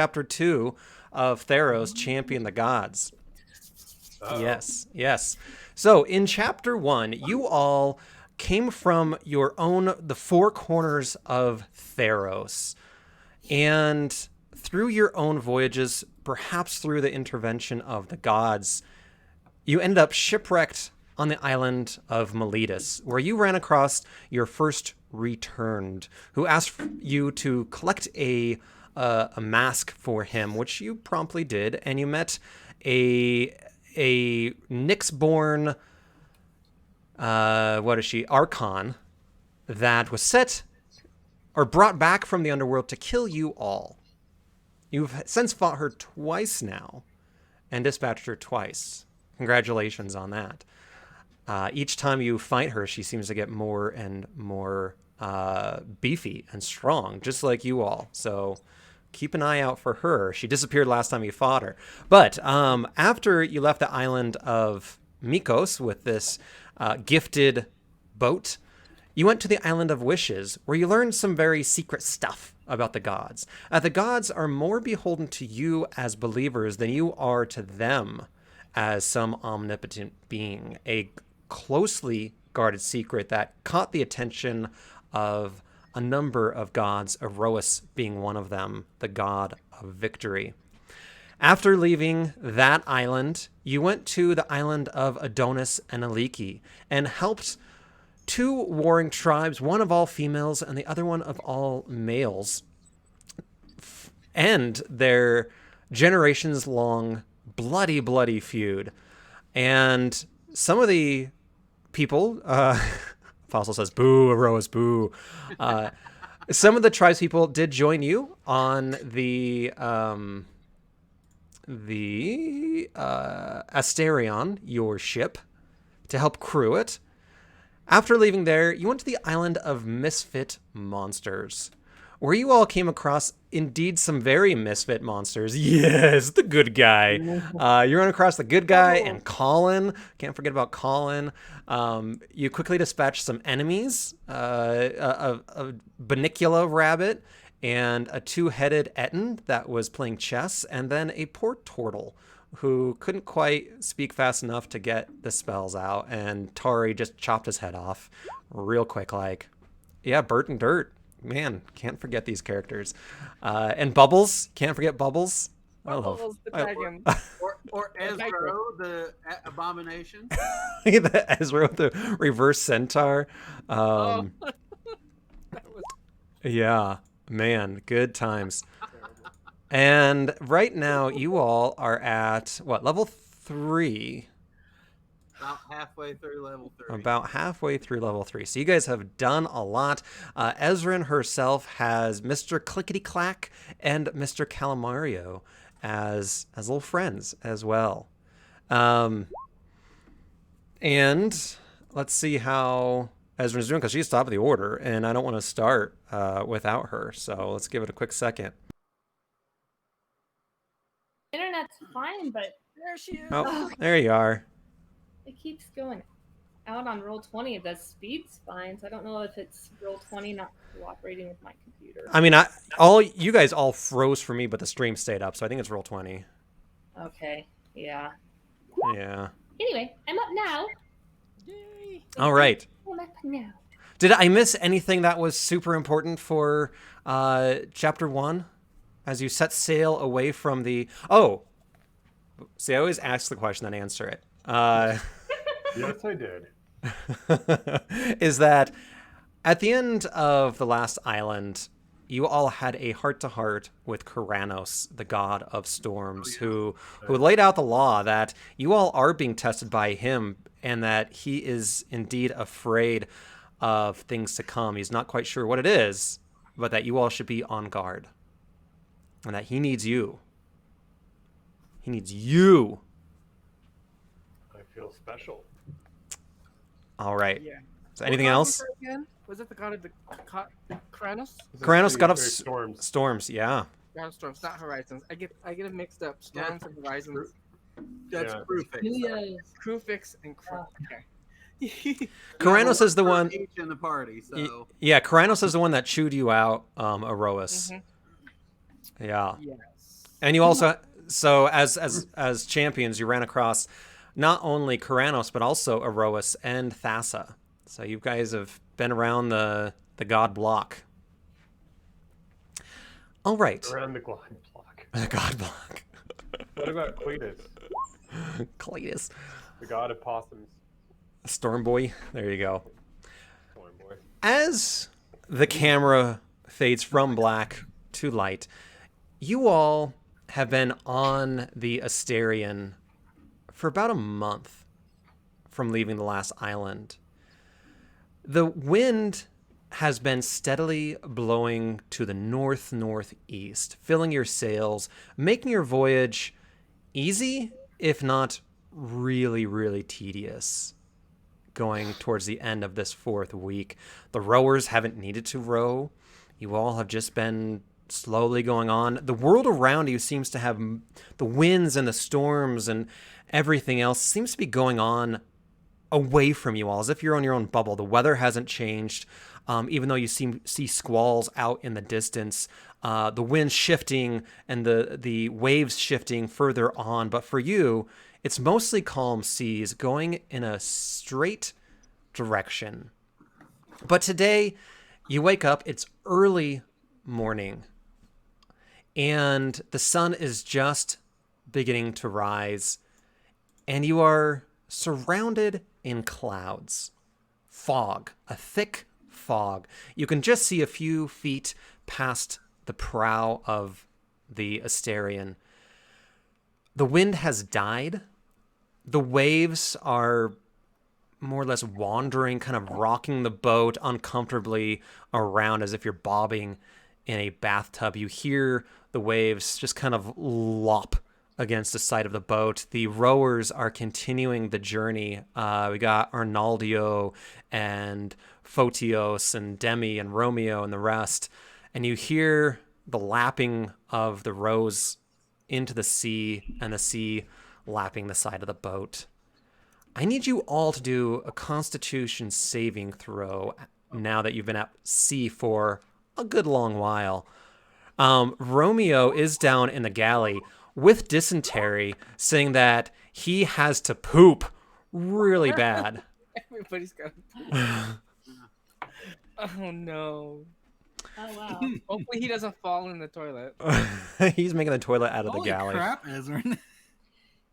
Chapter 2 of Theros, Champion the Gods. Yes, yes. So in Chapter 1, you all came from the four corners of Theros. And through your own voyages, perhaps through the intervention of the gods, you end up shipwrecked on the island of Miletus, where you ran across your first returned, who asked you to collect a mask for him, which you promptly did, and you met a Nyx-born, Archon, that was set or brought back from the underworld to kill you all. You've since fought her twice now and dispatched her twice. Congratulations on that. Each time you fight her, she seems to get more and more beefy and strong, just like you all. So keep an eye out for her. She disappeared last time you fought her. But after you left the island of Mikos with this gifted boat, you went to the Island of Wishes, where you learned some very secret stuff about the gods. The gods are more beholden to you as believers than you are to them as some omnipotent being. A closely guarded secret that caught the attention of a number of gods, Eros being one of them, the god of victory. After leaving that island, you went to the island of Adonis and Aliki and helped two warring tribes, one of all females and the other one of all males, end their generations-long bloody feud. And some of the people, Fossil says, boo, Eros, boo. Some of the tribes people did join you on the Asterion, your ship, to help crew it. After leaving there, you went to the island of Misfit Monsters, where you all came across indeed some very misfit monsters. Yes, the good guy. You run across the good guy and Colin. Can't forget about Colin. You quickly dispatched some enemies, a Banicula rabbit, and a two-headed Etten that was playing chess, and then a poor turtle who couldn't quite speak fast enough to get the spells out, and Tari just chopped his head off real quick like. Yeah, Bert and Dirt. Man, can't forget these characters. And Bubbles. Can't forget Bubbles. Bubbles, the dragon. Or Ezro, the abomination. The Ezro, the reverse centaur. Yeah, man, good times. And right now, you all are at, what, level 3? About halfway through level 3. About halfway through level 3. So you guys have done a lot. Ezrin herself has Mr. Clickety-Clack and Mr. Calamario as little friends as well. And let's see how Ezrin's doing, because she's top of the order, and I don't want to start without her. So let's give it a quick second. Internet's fine, but There she is. Oh, there you are. it keeps going out on roll 20. The speed's fine, so I don't know if it's roll 20 not cooperating with my computer. I mean, you guys all froze for me, but the stream stayed up, so I think it's roll 20. Okay, yeah. Yeah. Anyway, I'm up now. Yay. All right. I'm up now. Did I miss anything that was super important for chapter 1? As you set sail away from the... Oh! See, I always ask the question and answer it. Yes, I did. Is that at the end of the last island, you all had a heart-to-heart with Kuranos, the god of storms, who laid out the law that you all are being tested by him, and that he is indeed afraid of things to come. He's not quite sure what it is, but that you all should be on guard. And that he needs you. He needs you. I feel special. All right. Yeah. So anything else? Was it the god of the Kranos? Kuranos, god of storms. Storms, yeah. God of storms, not horizons. I get it mixed up. Storms and horizons. That's Yeah. Crufix. Crufix and okay. Kuranos is the one. Each in the party, so Yeah, Kuranos is the one that chewed you out, Erois. Mhm. Yeah. Yes. And you also, so as champions, you ran across not only Kuranos but also Erois and Thassa. So you guys have been around the god block. All right. Around the glide block. The god block. What about Cletus, Cletus. the god of possums? Storm Boy. There you go. Storm boy. As the camera fades from black to light, you all have been on the Asterion for about a month from leaving the last island. The wind has been steadily blowing to the northeast, filling your sails, making your voyage easy, if not really tedious. Going towards the end of this 4th week, the rowers haven't needed to row. You all have just been slowly going on. The world around you seems to have the winds and the storms and everything else seems to be going on away from you all, as if you're on your own bubble. The weather hasn't changed, even though you see squalls out in the distance. The wind shifting and the waves shifting further on. But for you, it's mostly calm seas going in a straight direction. But today, you wake up, it's early morning, and the sun is just beginning to rise, and you are surrounded in clouds. Fog, a thick fog. You can just see a few feet past the prow of the Asterion. The wind has died. The waves are more or less wandering, kind of rocking the boat uncomfortably around as if you're bobbing in a bathtub. You hear the waves just kind of lop against the side of the boat. The rowers are continuing the journey. We got Arnaldio and Photios and Demi and Romeo and the rest. And you hear the lapping of the rows into the sea and the sea lapping the side of the boat. I need you all to do a Constitution saving throw now that you've been at sea for a good long while. Romeo is down in the galley with dysentery, saying that he has to poop really bad. Everybody's got. Oh no! Oh wow. Hopefully he doesn't fall in the toilet. He's making the toilet out of the Holy galley. crap, Ezrin.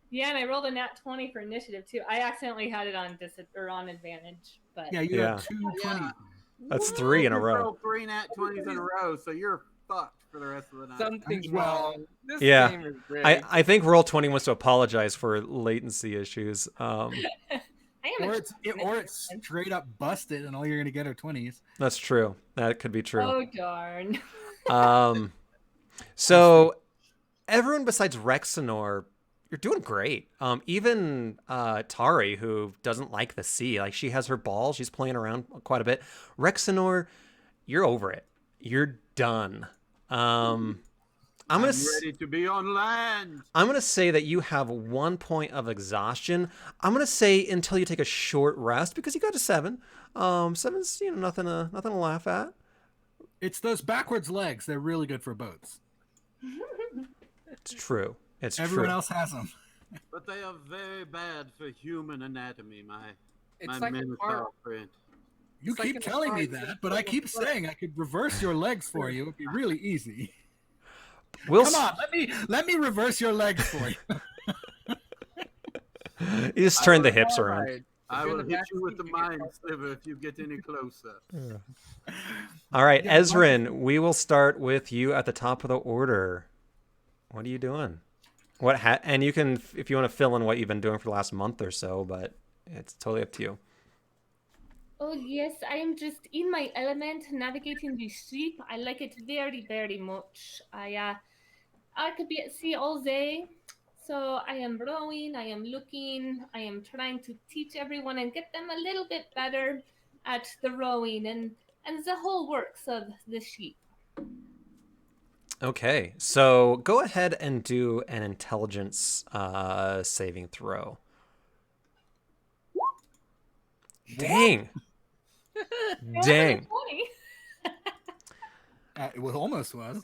Yeah, and I rolled a nat 20 for initiative too. I accidentally had it on on advantage, but Yeah, you Yeah. have 220. Yeah. That's 3 in a You row. rolled 3 nat 20s in a row, so you're fucked for the rest of the night. Something's Well, wrong. This yeah. game is rigged. I think Roll20 wants to apologize for latency issues. I am. Or it's straight up busted, and all you're gonna get are 20s. That's true. That could be true. Oh darn. So everyone besides Rexenor, you're doing great. Even Tari, who doesn't like the sea, like she has her ball, she's playing around quite a bit. Rexenor, you're over it. You're done. I'm ready to be on land. gonna say that you have 1 point of exhaustion. I'm gonna say until you take a short rest because you got a 7. 7's nothing to laugh at. It's those backwards legs. They're really good for boats. It's true. It's Everyone true. else has them. But they are very bad for human anatomy, my It's like a Minotaur car. friend. You It's like keep in the telling me car, that, but I keep saying I could reverse your legs for you. It'd be really easy. We'll Come on, let me reverse your legs for you. You just turn the hips around. Alright. I If you're will in the hit back you with seat, the you get mind closer. sliver if you get any closer. All right, Yeah, Ezrin, we will start with you at the top of the order. What are you doing? And you can, if you want to fill in what you've been doing for the last month or so, but it's totally up to you. Oh yes, I am just in my element, navigating the ship. I like it very much. I could be at sea all day, so I am rowing. I am looking. I am trying to teach everyone and get them a little bit better at the rowing and the whole works of the ship. Okay, so go ahead and do an intelligence saving throw. Dang. Dang. Funny. It almost was.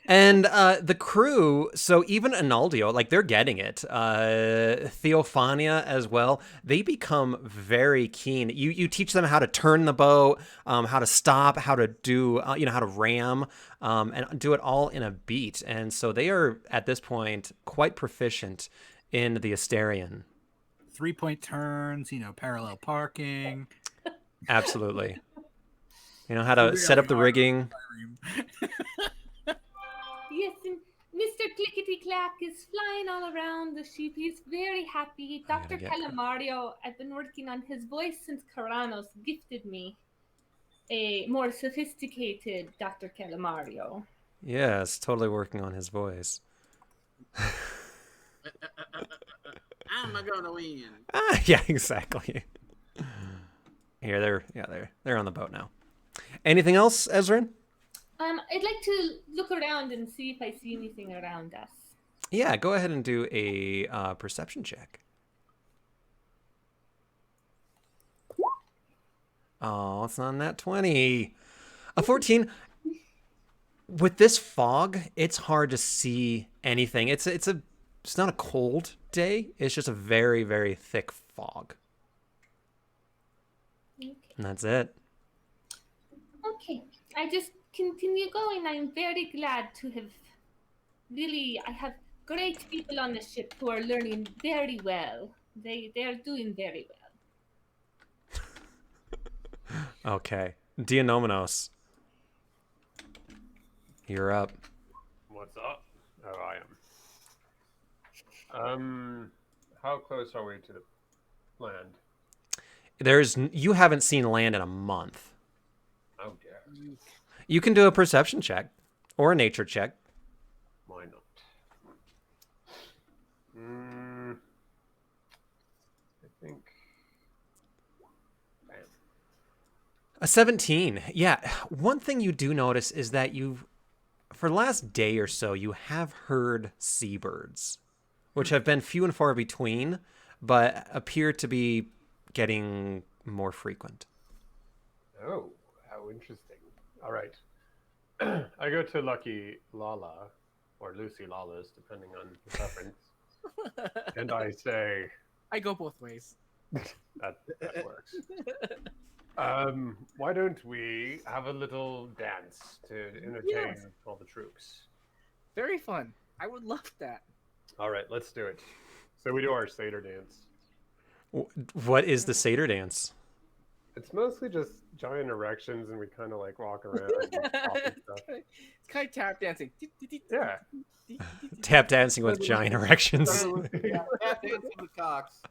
And the crew, so even Analdio, like they're getting it. Theophania as well. They become very keen. You teach them how to turn the boat, how to stop, how to do, how to ram, and do it all in a beat. And so they are at this point quite proficient in the Asterian. 3-point turns, parallel parking. Absolutely. You know how to set up the rigging. Yes, and Mr. Clickety Clack is flying all around the ship. He's very happy. I gotta Dr. get- Calamario, I've been working on his voice since Caranos gifted me a more sophisticated Dr. Calamario. Yes, totally working on his voice. I'm gonna win. Yeah, exactly. Here, they're on the boat now. Anything else, Ezrin? I'd like to look around and see if I see anything around us. Yeah, go ahead and do a perception check. Oh, it's not that 20. A 14. With this fog, it's hard to see anything. It's not a cold day. It's just a very, very thick fog. Okay. And that's it. Okay. I just continue going. I'm very glad to have I have great people on the ship who are learning very well. They are doing very well. Okay. Dianomenos. You're up. What's up? Oh, I am. How close are we to the land? You haven't seen land in a month. Oh, dear. You can do a perception check or a nature check. Why not? I think. Bam. A 17. Yeah. One thing you do notice is that for the last day or so, you have heard seabirds, which have been few and far between, but appear to be getting more frequent. Oh, how interesting. All right. I go to Lucky Lala, or Lucy Lawless, depending on the preference, and I say, I go both ways. that works. Why don't we have a little dance to entertain Yes. all the troops? Very fun. I would love that. All right, let's do it. So we do our satyr dance. What is the satyr dance? It's mostly just giant erections, and we kind of like walk around and pop and stuff. It's kind of tap dancing. Yeah. Tap dancing with giant erections. Tap dancing with cocks.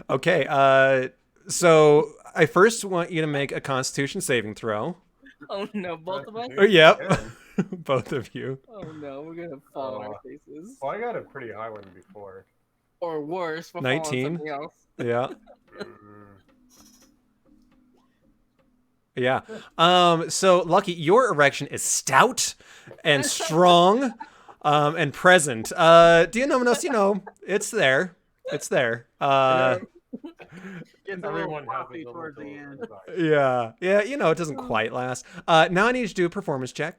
Okay. So I first want you to make a Constitution saving throw. Oh no, both of us? Oh, yep. Yeah. Both of you. Oh no, we're gonna fall on our faces. Well, I got a pretty high one before. Or worse, we'll fall on 19. something else. Yeah. Mm, Yeah. So Lucky, your erection is stout and strong, and present. Dianomenos, it's there. It's there. Gets a Everyone little has floppy a little towards the end. Yeah. Yeah, it doesn't quite last. Now I need you to do a performance check.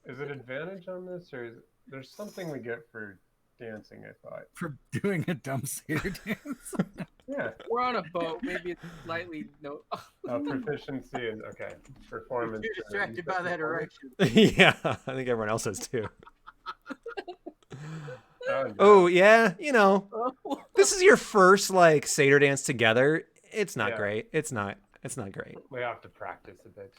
Is it advantage on this, or there's something we get for dancing? I thought. For doing a dumb satyr dance. Yeah. We're on a boat, maybe it's slightly no. Proficiency and performance. You're distracted by that erection. Yeah, I think everyone else is too. Oh, Oh, yeah, this is your first satyr dance together. It's not Yeah. great. It's not great. we have to practice a bit.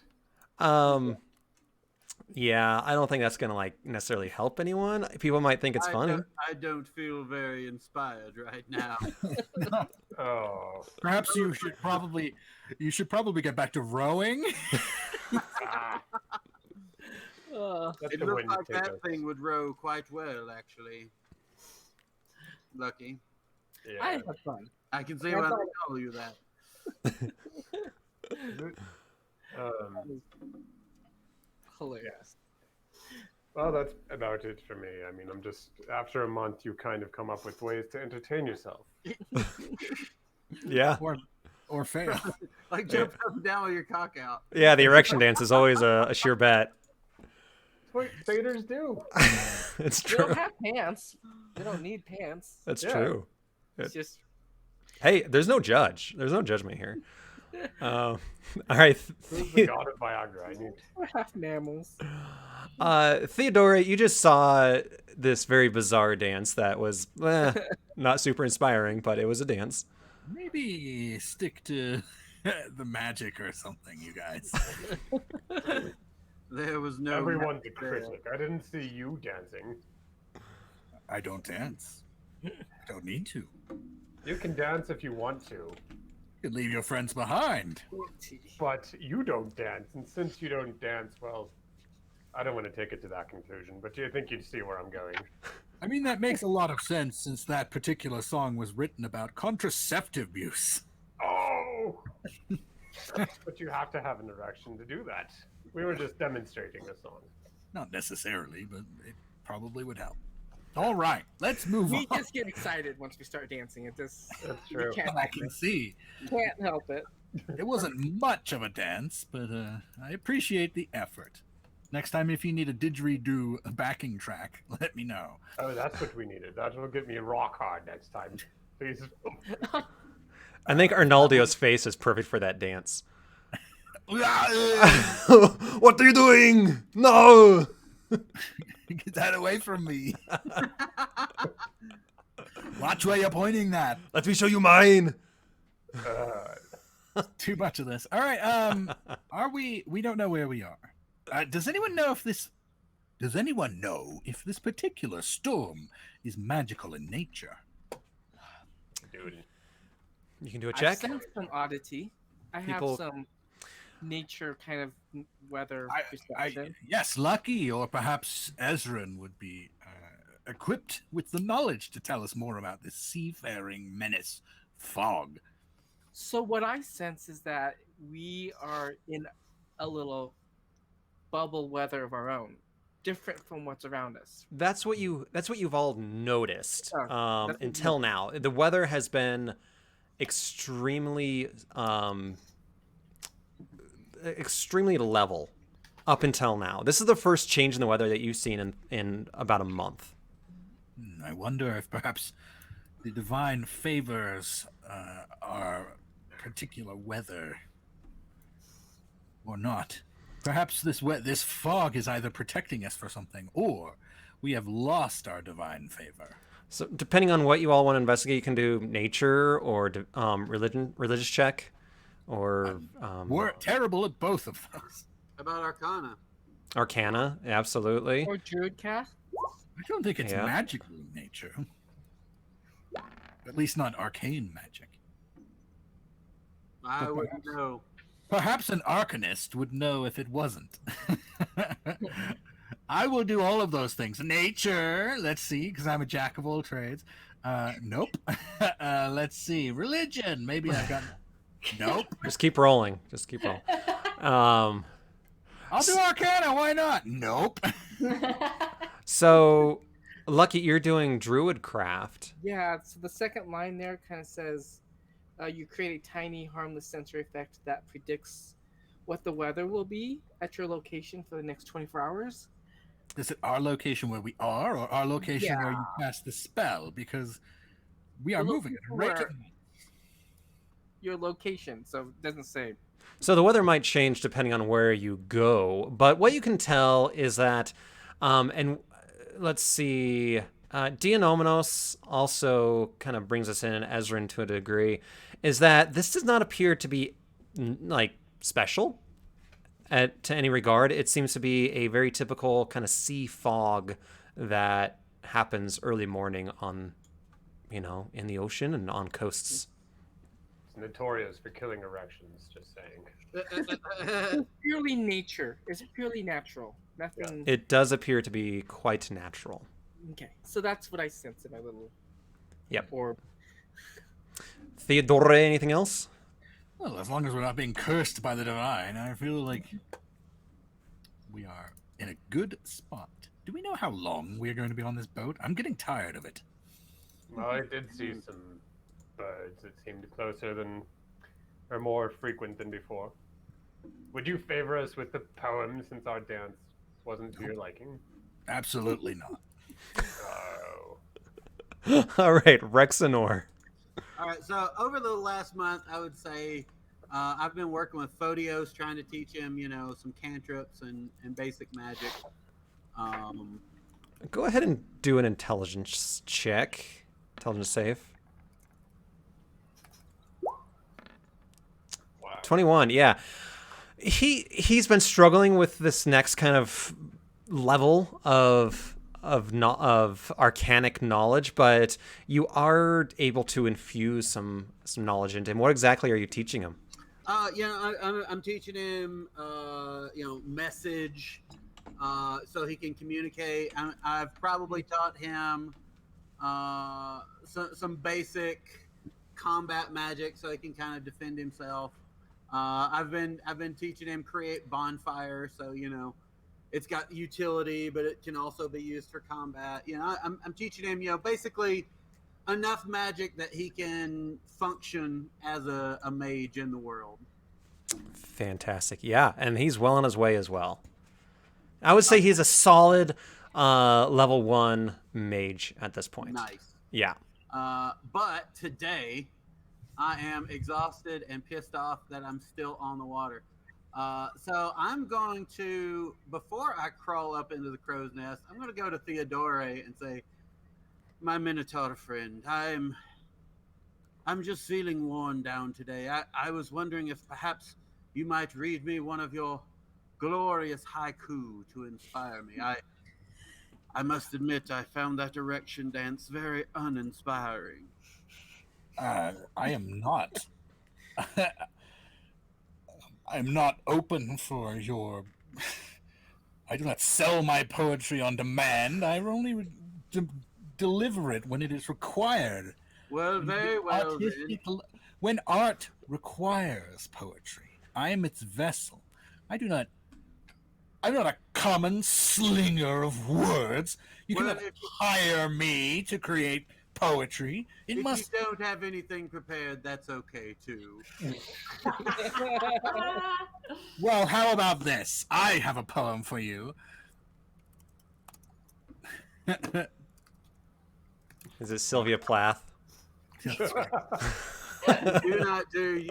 Yeah, I don't think that's gonna necessarily help anyone. People might think it's funny. I don't feel very inspired right now. Oh. Perhaps you should probably get back to rowing. Ah, that's It the looks wind like take that us. thing would row quite well, actually. Lucky. Yeah. I have fun. I can see I why thought- they call you that. Is it? Hilarious. Well, that's about it for me. I mean, I'm just after a month, you kind of come up with ways to entertain yourself. Yeah, or fail. Like jump up and down with your cock out. yeah. The erection dance is always a sure bet. what satyrs do. It's They don't true. have pants. They don't need pants. That's Yeah. true. It's just Hey, there's no judge. There's no judgment here. All right. Who's the god of Viagra? I need. we're half mammals. Theodora, you just saw this very bizarre dance that was not super inspiring, but it was a dance. Maybe stick to the magic or something, you guys. There was no. Everyone's a magic there. critic. I didn't see you dancing. I don't dance. I don't need to. You can dance if you want to, You could leave your friends behind. but you don't dance. And since you don't dance, well, I don't want to take it to that conclusion. But do you think you'd see where I'm going? I mean, that makes a lot of sense since that particular song was written about contraceptive use. Oh! But you have to have an erection to do that. We were just demonstrating a song. Not necessarily, but it probably would help. All right, let's move We on. just get excited once we start dancing. It just That's you true. can't, I can see. can't help it. It wasn't much of a dance, but I appreciate the effort. Next time, if you need a didgeridoo backing track, let me know. Oh, that's what we needed. That will get me rock hard next time. Please. I think Arnaldo's face is perfect for that dance. Get What are you doing? No! that away from me. Watch where you're pointing that. Let me show you mine. Too much of this. All right. Are we don't know where we are. Does anyone know if this particular storm is magical in nature? Dude. You can do a I check. sense some oddity. I People- have some nature kind of weather I, perception. yes, Lucky or perhaps Ezran would be equipped with the knowledge to tell us more about this seafaring menace, fog. So what I sense is that we are in a little bubble weather of our own, different from what's around us. That's what you've all noticed Oh, that's what until now. The weather has been extremely extremely level up until now. This is the first change in the weather that you've seen in about a month. I wonder if perhaps the divine favors our particular weather or not. Perhaps this fog is either protecting us for something, or we have lost our divine favor. So depending on what you all want to investigate, you can do nature or religious check, or We're terrible at both of those. About Arcana. arcana. Absolutely. Or druid cast. I don't think it's Yeah. magical in nature. At least not arcane magic. I wouldn't know. Perhaps an arcanist would know if it wasn't. I will do all of those things. Nature, let's see, because I'm a jack of all trades. Nope. Let's see. Religion, maybe I've got. Nope. Just keep rolling. Just keep rolling. I'll do arcana. Why not? Nope. So, Lucky, you're doing druid craft. Yeah, so the second line there kind of says you create a tiny harmless sensory effect that predicts what the weather will be at your location for the next 24 hours. Is it our location where we are, or our location where you Yeah. cast the spell? Because we are The moving at a location rate. where- Your location, so it doesn't say. So the weather might change depending on where you go, but what you can tell is that, and let's see, Dianomenos also kind of brings us in, Ezrin to a degree, is that this does not appear to be like special to any regard. It seems to be a very typical kind of sea fog that happens early morning on, in the ocean and on coasts. It's notorious for killing erections, just saying. It's purely nature. It's purely natural. Nothing. It does appear to be quite natural. Okay, so that's what I sense in my little. Yep. Orb. Theodore, anything else? Well, as long as we're not being cursed by the divine, I feel like we are in a good spot. Do we know how long we're going to be on this boat? I'm getting tired of it. Well, I did see some birds that seemed closer than, or more frequent than before. Would you favor us with the poem since our dance wasn't to your liking. Absolutely not. Oh. All right, Rexanor. All right, so over the last month, I would say I've been working with Photios, trying to teach him, some cantrips and basic magic. Go ahead and do an intelligence check. Intelligence save. Wow. 21, yeah. He's been struggling with this next kind of level of arcanic knowledge, but you are able to infuse some knowledge into him. What exactly are you teaching him? I'm teaching him, message, so he can communicate. I've probably taught him some basic combat magic, so he can kind of defend himself. I've been teaching him create bonfire, so it's got utility, but it can also be used for combat. I'm teaching him, basically enough magic that he can function as a mage in the world. Fantastic. Yeah, and he's well on his way as well. I would say he's a solid level 1 mage at this point. Nice. Yeah. But today, I am exhausted and pissed off that I'm still on the water. So I'm going to, before I crawl up into the crow's nest, I'm going to go to Theodore and say, my Minotaur friend, I'm just feeling worn down today. I was wondering if perhaps you might read me one of your glorious haiku to inspire me. I must admit I found that erection dance very uninspiring. I am not. I'm not open for your. I do not sell my poetry on demand. I only deliver it when it is required. Well, very well then. When art requires poetry, I am its vessel. I'm not a common slinger of words. You cannot hire me to create poetry. If you don't have anything prepared, that's okay too. Well, how about this? I have a poem for you. Is it Sylvia Plath? You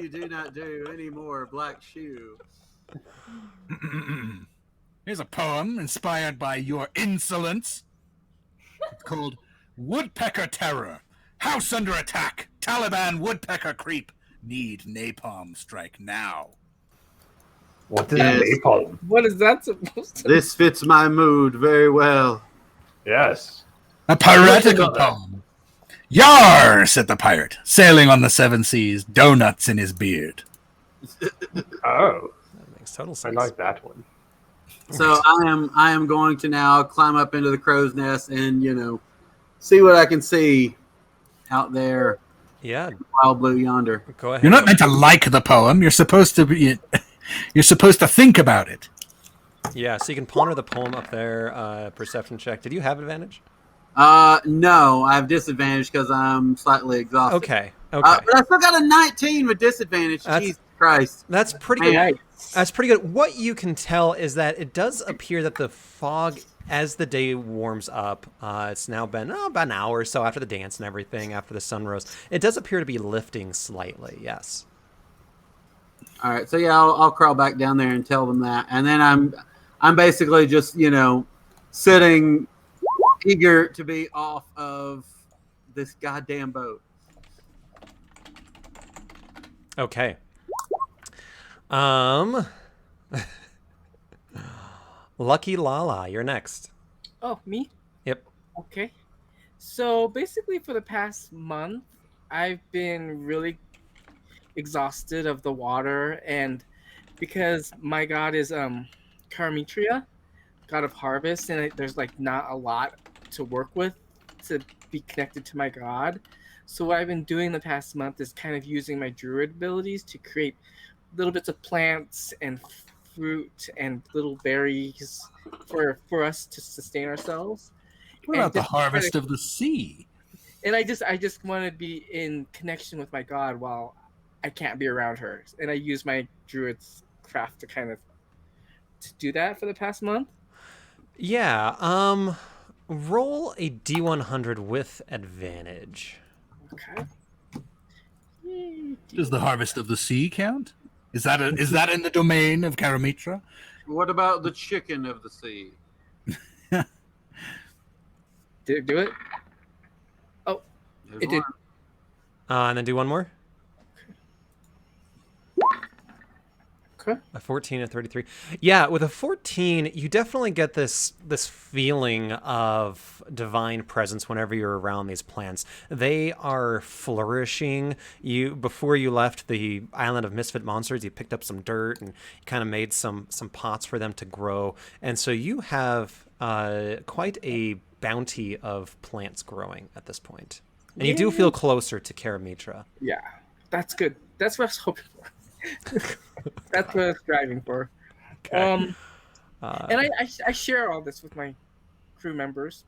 do not do any more Black Shoe. Here's a poem inspired by your insolence. It's called Woodpecker Terror. House under attack. Taliban woodpecker creep. Need napalm strike now. What is Yes. napalm? What is that supposed to This fits my mood very well. Yes. A piratical poem. Yar, said the pirate, sailing on the seven seas, donuts in his beard. Oh, That makes total I sense. like that one. So I am going to now climb up into the crow's nest and see what I can see out there, Yeah, wild blue yonder. go ahead. You're not meant to like the poem. You're supposed to be. You're supposed to think about it. Yeah, so you can ponder the poem up there. Perception check. Did you have advantage? No, I have disadvantage because I'm slightly exhausted. Okay. But I still got a 19 with disadvantage. Jesus Christ. That's pretty good. Hey, That's pretty good. What you can tell is that it does appear that the fog, as the day warms up, it's now been about an hour or so after the dance and everything, after the sun rose. It does appear to be lifting slightly, yes. All right, so yeah, I'll crawl back down there and tell them that, and then I'm basically just sitting, eager to be off of this goddamn boat. Okay. Lucky Lala, you're next. oh, me? Yep. Okay. So basically, for the past month, I've been really exhausted of the water, and because my god is Karmitria, god of harvest, and there's like not a lot to work with to be connected to my god. So what I've been doing the past month is kind of using my druid abilities to create little bits of plants and fruit and little berries for us to sustain ourselves. What And about the just kinda- harvest of the sea? And I just want to be in connection with my god while I can't be around her, and I use my druid's craft to kind of to do that for the past month. Yeah. Roll a D100 with advantage. Okay. Yay, Does the harvest of the sea count? Is that in the domain of Karamitra? What about the chicken of the sea? Did it do it? Oh, There's it did. one. And then do one more. Okay. A 14 and 33. Yeah, with a 14, you definitely get this feeling of divine presence whenever you're around these plants. They are flourishing. Before you left the island of misfit monsters, you picked up some dirt and kind of made some pots for them to grow. And so you have quite a bounty of plants growing at this point. And you do feel closer to Karamitra. Yeah, that's good. That's what I was hoping for. That's what I was striving for. Okay. And I share all this with my crew members.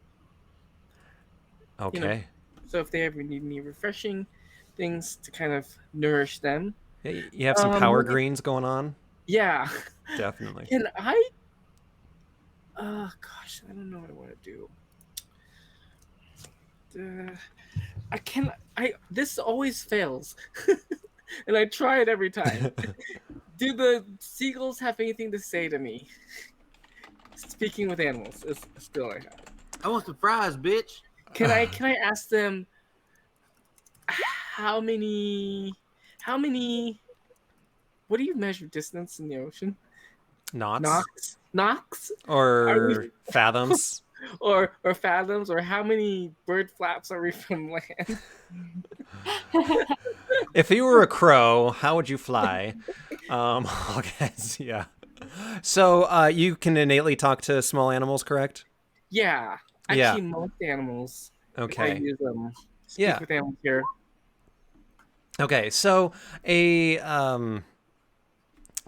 Okay. So if they ever need any refreshing things to kind of nourish them. Yeah, you have some power greens going on? Yeah. Definitely. Can I? Gosh, I don't know what I want to do. This always fails. And I try it every time. Do the seagulls have anything to say to me? Speaking with animals is still I have. I want some fries, bitch. Can I ask them how many what do you measure distance in the ocean? Knots? Knots? Or fathoms? Or fathoms, or how many bird flaps are we from land? If you were a crow, how would you fly? Okay, yeah. So you can innately talk to small animals, correct? Yeah. Yeah. Actually, most animals. If I Okay. use speak with animals here. Okay, so a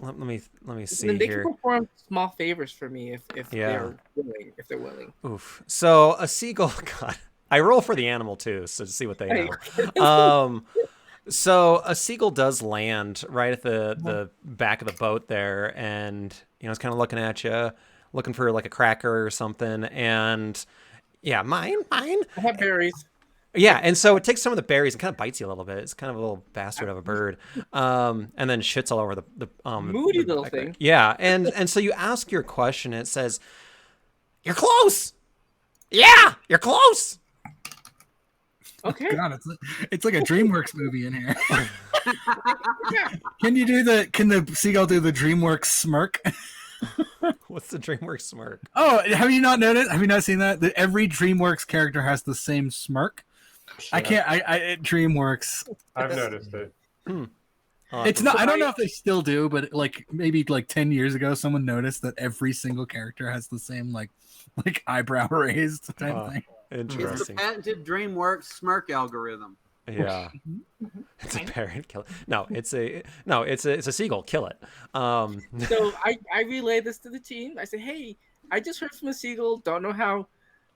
let me see Then they here. can perform small favors for me if Yeah. they're willing. If they're willing. Oof. So a seagull. God, I roll for the animal too, so to see what they Hey. know. So a seagull does land right at the back of the boat there, and it's kind of looking at you, looking for like a cracker or something, and yeah, mine. I have berries. Yeah, and so it takes some of the berries and kind of bites you a little bit. It's kind of a little bastard of a bird, and then shits all over the Moody the little back thing. there. Yeah, and so you ask your question, and it says, "You're close. Yeah, you're close." Okay. God, it's like a DreamWorks movie in here. Can the seagull do the DreamWorks smirk? What's the DreamWorks smirk? Oh, have you not noticed? Have you not seen that? That every DreamWorks character has the same smirk. I can't. DreamWorks. I've noticed it. It's not. I don't know if they still do, but maybe 10 years ago, someone noticed that every single character has the same like eyebrow raised type thing. It's the Interesting. patented DreamWorks smirk algorithm. Yeah. It's a parrot. Kill it. No, it's a seagull. Kill it. So I relay this to the team. I say, hey, I just heard from a seagull. Don't know how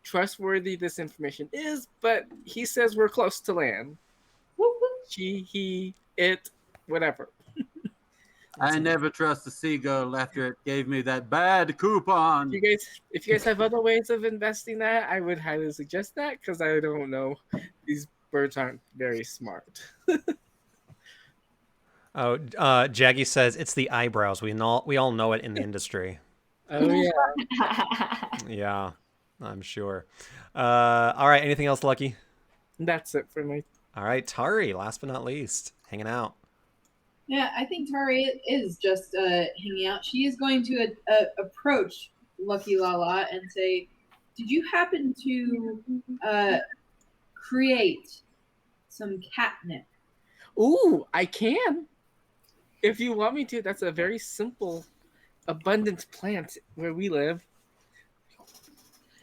trustworthy this information is, but he says we're close to land. She, he, it, whatever. I never trust a seagull after it gave me that bad coupon. If you guys have other ways of investing that, I would highly suggest that, because I don't know. These birds aren't very smart. Oh, Jaggy says it's the eyebrows. We all know it in the industry. Oh yeah. Yeah, I'm sure. All right. Anything else, Lucky? That's it for me. All right, Tari. Last but not least, hanging out. Yeah, I think Tari is just hanging out. She is going to approach Lucky Lala and say, "Did you happen to create some catnip?" Ooh, I can. If you want me to, that's a very simple, abundant plant where we live.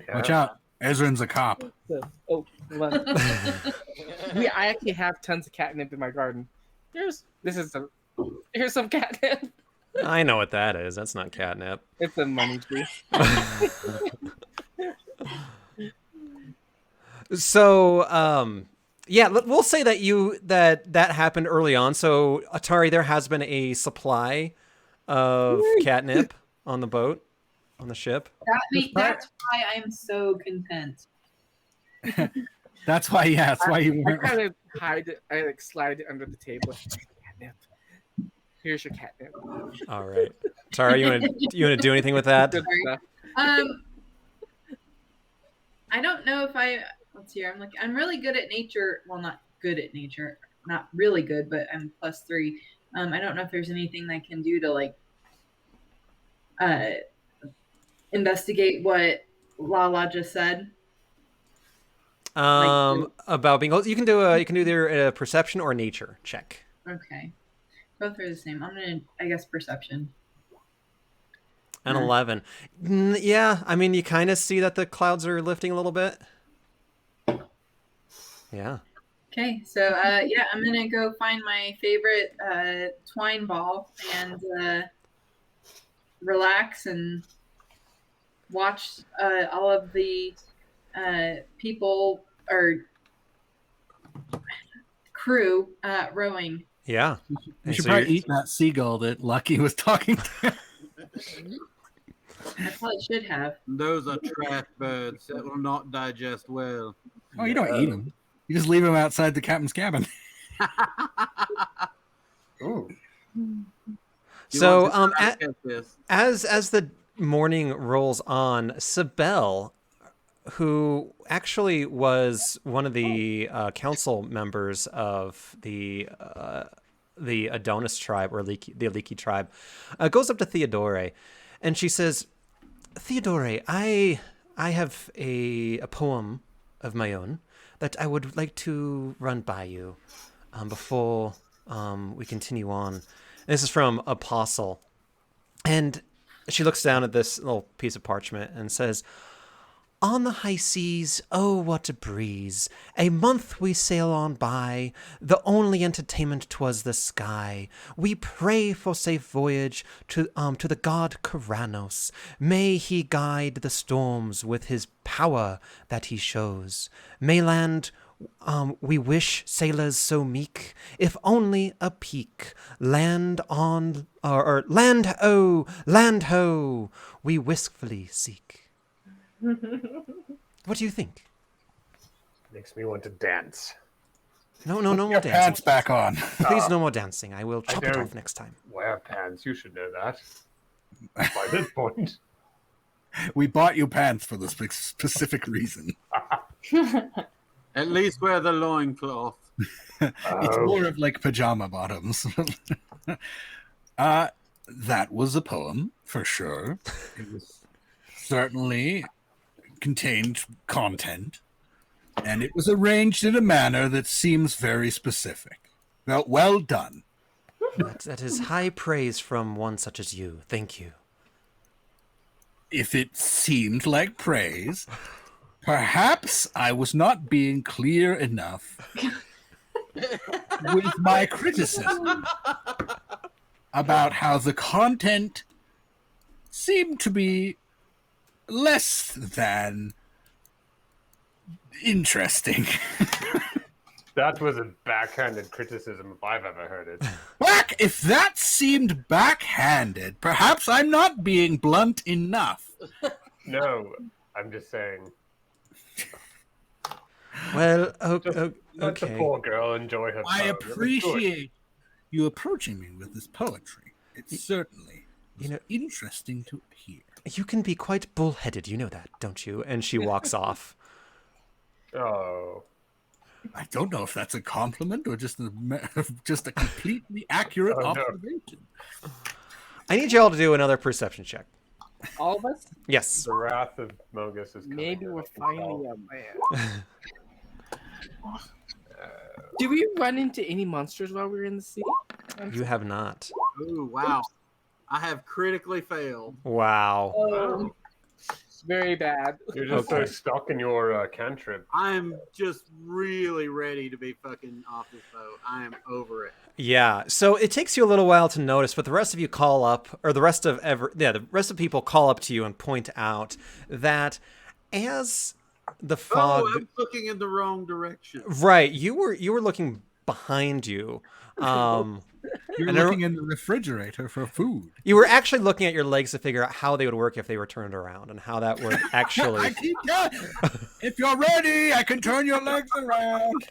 Yeah. Watch out, Ezrin's a cop. So, hold on. I actually have tons of catnip in my garden. Here's some catnip. I know what that is. That's not catnip. It's a money tree. So, yeah, we'll say that that happened early on. So, Atari, there has been a supply of catnip on the boat. on the ship. That's why I'm so content. That's why. Yeah, that's why you I weren't. kind of hide it. I like slide it under the table. Catnip. Here's your catnip. All right, Tara, you want to do anything with that? Good stuff. I don't know if let's see. I'm really good at nature. Well, not good at nature. Not really good, but I'm +3. I don't know if there's anything I can do to like investigate what Lala just said. About being you can do either a perception or nature check. Okay, both are the same. I'm gonna, I guess, perception. An 11. Yeah, I mean, you kind of see that the clouds are lifting a little bit. Yeah. Okay, so yeah, I'm gonna go find my favorite twine ball and relax and watch all of the people or crew rowing. Yeah. You should probably eat that seagull that Lucky was talking to. I probably should have. Those are trash birds that will not digest well. Oh, you don't eat them. You just leave them outside the captain's cabin. Ooh. So, as the morning rolls on, Sibel, who actually was one of the council members of the Adonis tribe, or the Aliki tribe, goes up to Theodore, and she says, "Theodore, I have a poem of my own that I would like to run by you before we continue on." And this is from Apostle, and she looks down at this little piece of parchment and says, "On the high seas, oh, what a breeze! A month we sail on by, the only entertainment 'twas the sky. We pray for safe voyage to the god Karanos. May he guide the storms with his power that he shows. Mainland, we wish sailors so meek, if only a peak. Land on, or land ho, we wistfully seek." What do you think? Makes me want to dance. No more Your dancing. pants back on. Please, no more dancing. I will chop it don't- off next time. Wear pants. You should know that. By this point. We bought you pants for this specific reason. At least wear the loincloth. It's more of like pajama bottoms. That was a poem, for sure. It was certainly contained content, and it was arranged in a manner that seems very specific. Well done. That is high praise from one such as you. Thank you. If it seemed like praise, perhaps I was not being clear enough with my criticism about how the content seemed to be less than interesting. That was a backhanded criticism if I've ever heard it. If that seemed backhanded, perhaps I'm not being blunt enough. No, I'm just saying. Well, Let the okay. poor girl enjoy her I poem. It was good. appreciate you approaching me with this poetry. It certainly was You know- interesting to hear. You can be quite bullheaded, you know that, don't you? And she walks off. Oh. I don't know if that's a compliment or just a completely accurate Oh, no. observation. I need y'all to do another perception check. All of us? Yes. The wrath of Mogus is coming. Maybe we're I can finally tell. a man. Did we run into any monsters while we were in the sea? You have not. Ooh, wow. I have critically failed. Wow. Oh, it's very bad. You're just Okay. so stuck in your cantrip. I'm just really ready to be fucking off this boat. I am over it. Yeah. So it takes you a little while to notice, but the rest of you call up, or the rest of people call up to you and point out that as the fog, Oh, I'm looking in the wrong direction. right? You were looking behind you, You're And looking in the refrigerator for food. You were actually looking at your legs to figure out how they would work if they were turned around and how that would actually. I keep going. If you're ready, I can turn your legs around.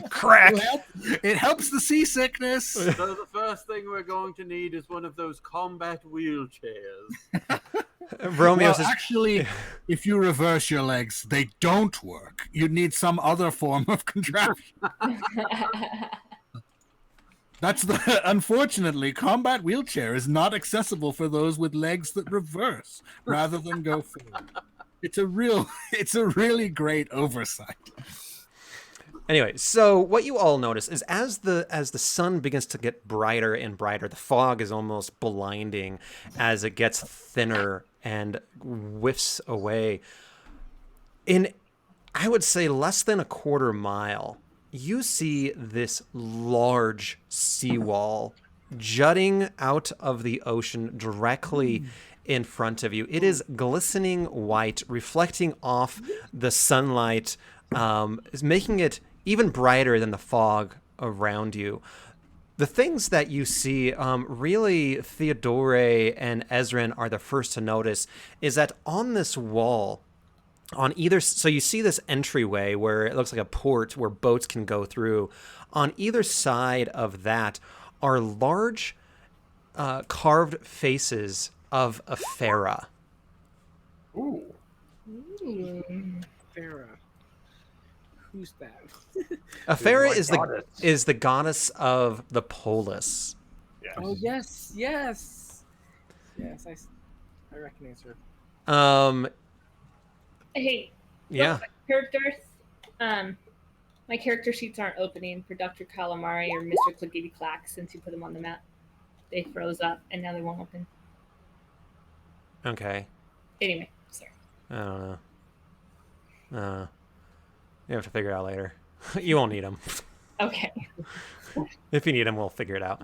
Crack. It helps the seasickness. So the first thing we're going to need is one of those combat wheelchairs. Romeo Well, says, actually, if you reverse your legs, they don't work. You need some other form of contraption. Unfortunately, combat wheelchair is not accessible for those with legs that reverse rather than go forward. It's a really great oversight. Anyway, so what you all notice is as the sun begins to get brighter and brighter, the fog is almost blinding as it gets thinner and whiffs away. In, I would say, less than a quarter mile, you see this large seawall jutting out of the ocean directly in front of you. It is glistening white, reflecting off the sunlight, is making it even brighter than the fog around you. The things that you see, really, Theodore and Ezrin are the first to notice, is that on this wall, on either, so you see this entryway where it looks like a port where boats can go through. On either side of that are large carved faces of a Farah. Ooh. Farah. Who's that? A Farah my is goddess. the goddess of the polis. Yes. Oh yes, yes, yes. I recognize her. Hey, Yeah. characters. My character sheets aren't opening for Dr. Calamari or Mr. Clickety Clack since you put them on the map. They froze up and now they won't open. Okay. Anyway, sorry. I don't know. You have to figure it out later. You won't need them. Okay. If you need them, we'll figure it out.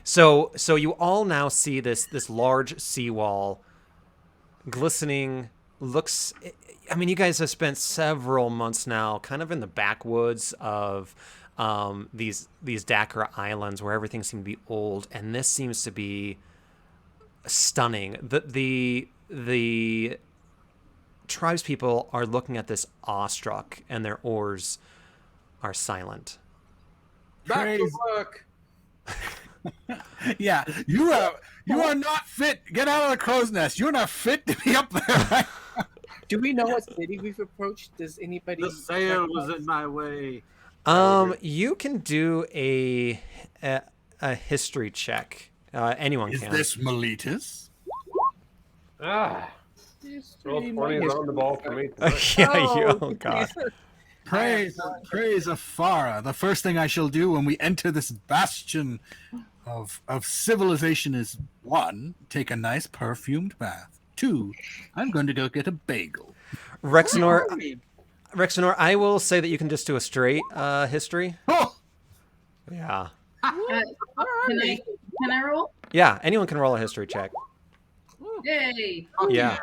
So you all now see this large seawall, glistening. Looks. I mean, you guys have spent several months now, kind of in the backwoods of these Dakar Islands, where everything seemed to be old, and this seems to be stunning. The tribespeople are looking at this awestruck, and their oars are silent. Back to Praise- work. Yeah, you are not fit. Get out of the crow's nest. You're not fit to be up there. Do we know what city we've approached? Does anybody? The sail was in my way. You can do a history check. Anyone Is can. this Miletus? Ah. Roll 20 is on the ball for me. Oh God. Praise Afara. The first thing I shall do when we enter this bastion of civilization is 1, take a nice perfumed bath. 2, I'm going to go get a bagel. Rexenor, I will say that you can just do a straight history. Oh, Yeah. Can I roll? Yeah, anyone can roll a history check. Yay! Yeah.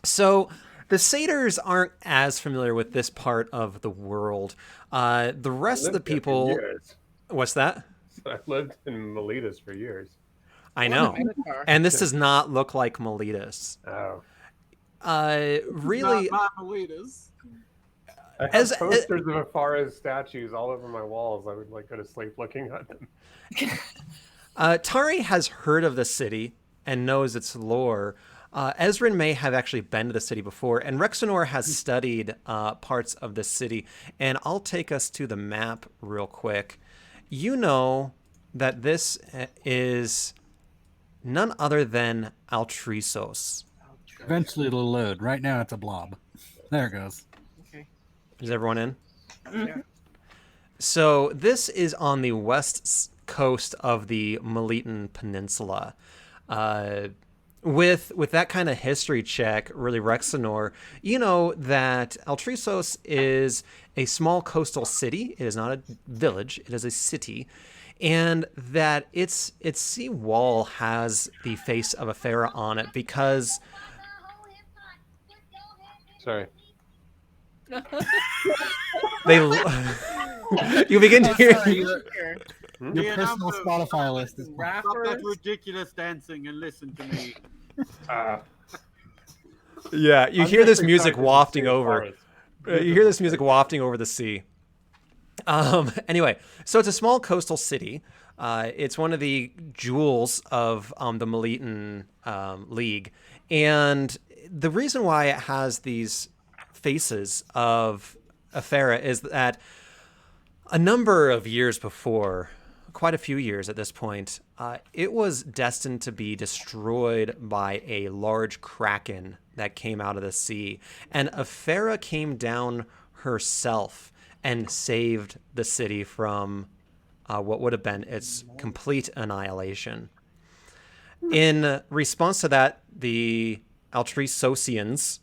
So the satyrs aren't as familiar with this part of the world. The rest of the people. What's that? I've lived in Miletus for years. I know. Minotaur. And this does not look like Miletus. Oh. Really, Not my Miletus. I have As- posters of Afara's statues all over my walls. I would like go to sleep looking at them. Tari has heard of the city and knows its lore. Ezrin may have actually been to the city before, and Rexenor has studied parts of the city. And I'll take us to the map real quick. You know that this is none other than Altrisos. eventually it'll load. Right now it's a blob. There it goes. Okay. Is everyone in? Yeah. So this is on the west coast of the Melitan Peninsula. With that kind of history check, really, Rexenor, you know that Altrisos is a small coastal city. It is not a village. It is a city. And that its sea wall has the face of a pharaoh on it because... Sorry. They You begin to hear. Sorry, your Yeah, personal I'm- Spotify list is. Stop Rappers. that ridiculous dancing and listen to me. Yeah, you I'm hear just this music excited to wafting see over. Forrest. You hear this music wafting over the sea. Anyway, so it's a small coastal city. It's one of the jewels of the Melitan League. And the reason why it has these faces of Aphera is that a number of years before, quite a few years at this point, it was destined to be destroyed by a large kraken that came out of the sea. And Aphera came down herself and saved the city from what would have been its complete annihilation. In response to that, the Altrioians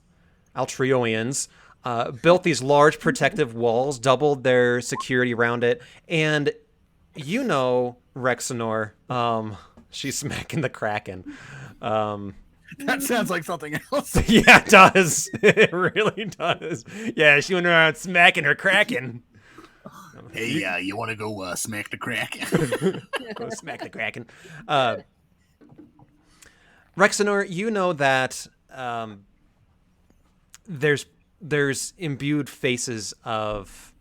built these large protective walls, doubled their security around it, and you know, Rexenor, she's smacking the Kraken. That sounds like something else. Yeah, it does. It really does. Yeah, she went around smacking her Kraken. Hey, you want to go smack the crack? Go smack the Kraken. Rexenor, you know that there's imbued faces of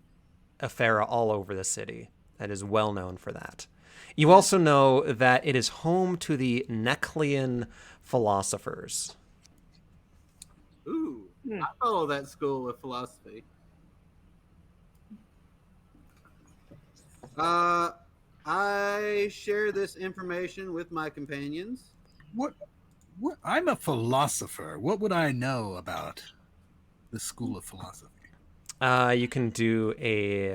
Aphera all over the city. That is well known for that. You also know that it is home to the Neclean philosophers. Ooh, I follow that school of philosophy. I share this information with my companions. What? I'm a philosopher. What would I know about the school of philosophy? You can do a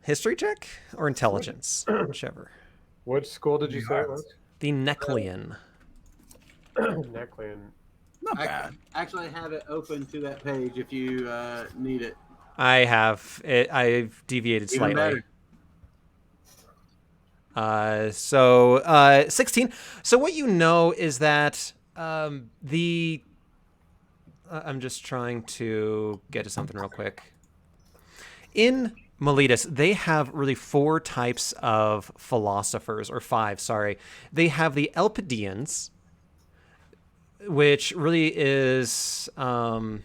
history check or intelligence, whichever. Which school did you say it was? The Neclean. Neclean. Not bad. Actually, I have it open to that page if you need it. I have it. I've deviated Even slightly. better. 16. So what you know is that the I'm just trying to get to something real quick. In Miletus, they have really 4 types of philosophers, or 5, sorry. They have the Elpidians, which really is more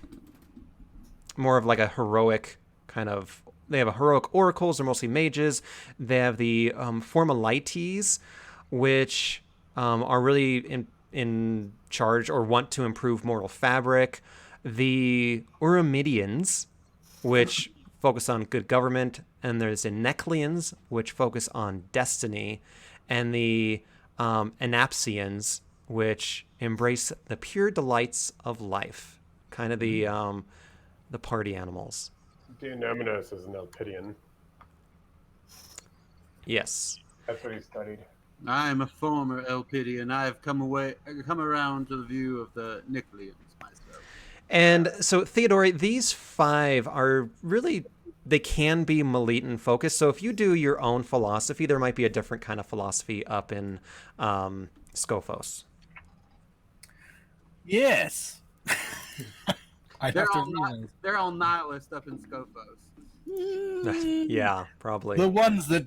of like a heroic kind of. They have a heroic oracles. They're mostly mages. They have the Formalites, which are really in charge or want to improve moral fabric. The Uramidians, which focus on good government, and there's the Necleans, which focus on destiny, and the Anapsians, which embrace the pure delights of life, kind of the party animals. Dionominos is an Elpidian. Yes. That's what he studied. I am a former Elpidian. I have come around to the view of the Nicleans myself. And so, Theodore, these 5 are really, they can be Melitan focused. So if you do your own philosophy, there might be a different kind of philosophy up in Scophos. Yes. I'd have to realize. They're all nihilist up in Scophos. Yeah, probably. The ones that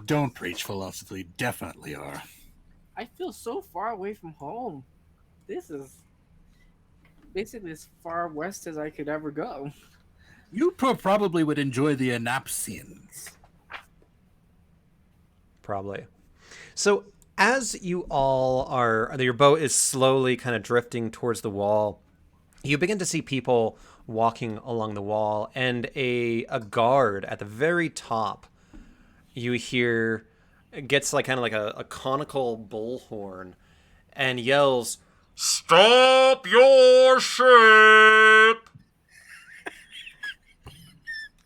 don't preach philosophy definitely are. I feel so far away from home. This is basically as far west as I could ever go. You probably would enjoy the Anapsians. Probably. So as you all are, your boat is slowly kind of drifting towards the wall, you begin to see people walking along the wall, and a guard at the very top, you hear, gets like kind of like a conical bullhorn and yells, "Stop your ship!"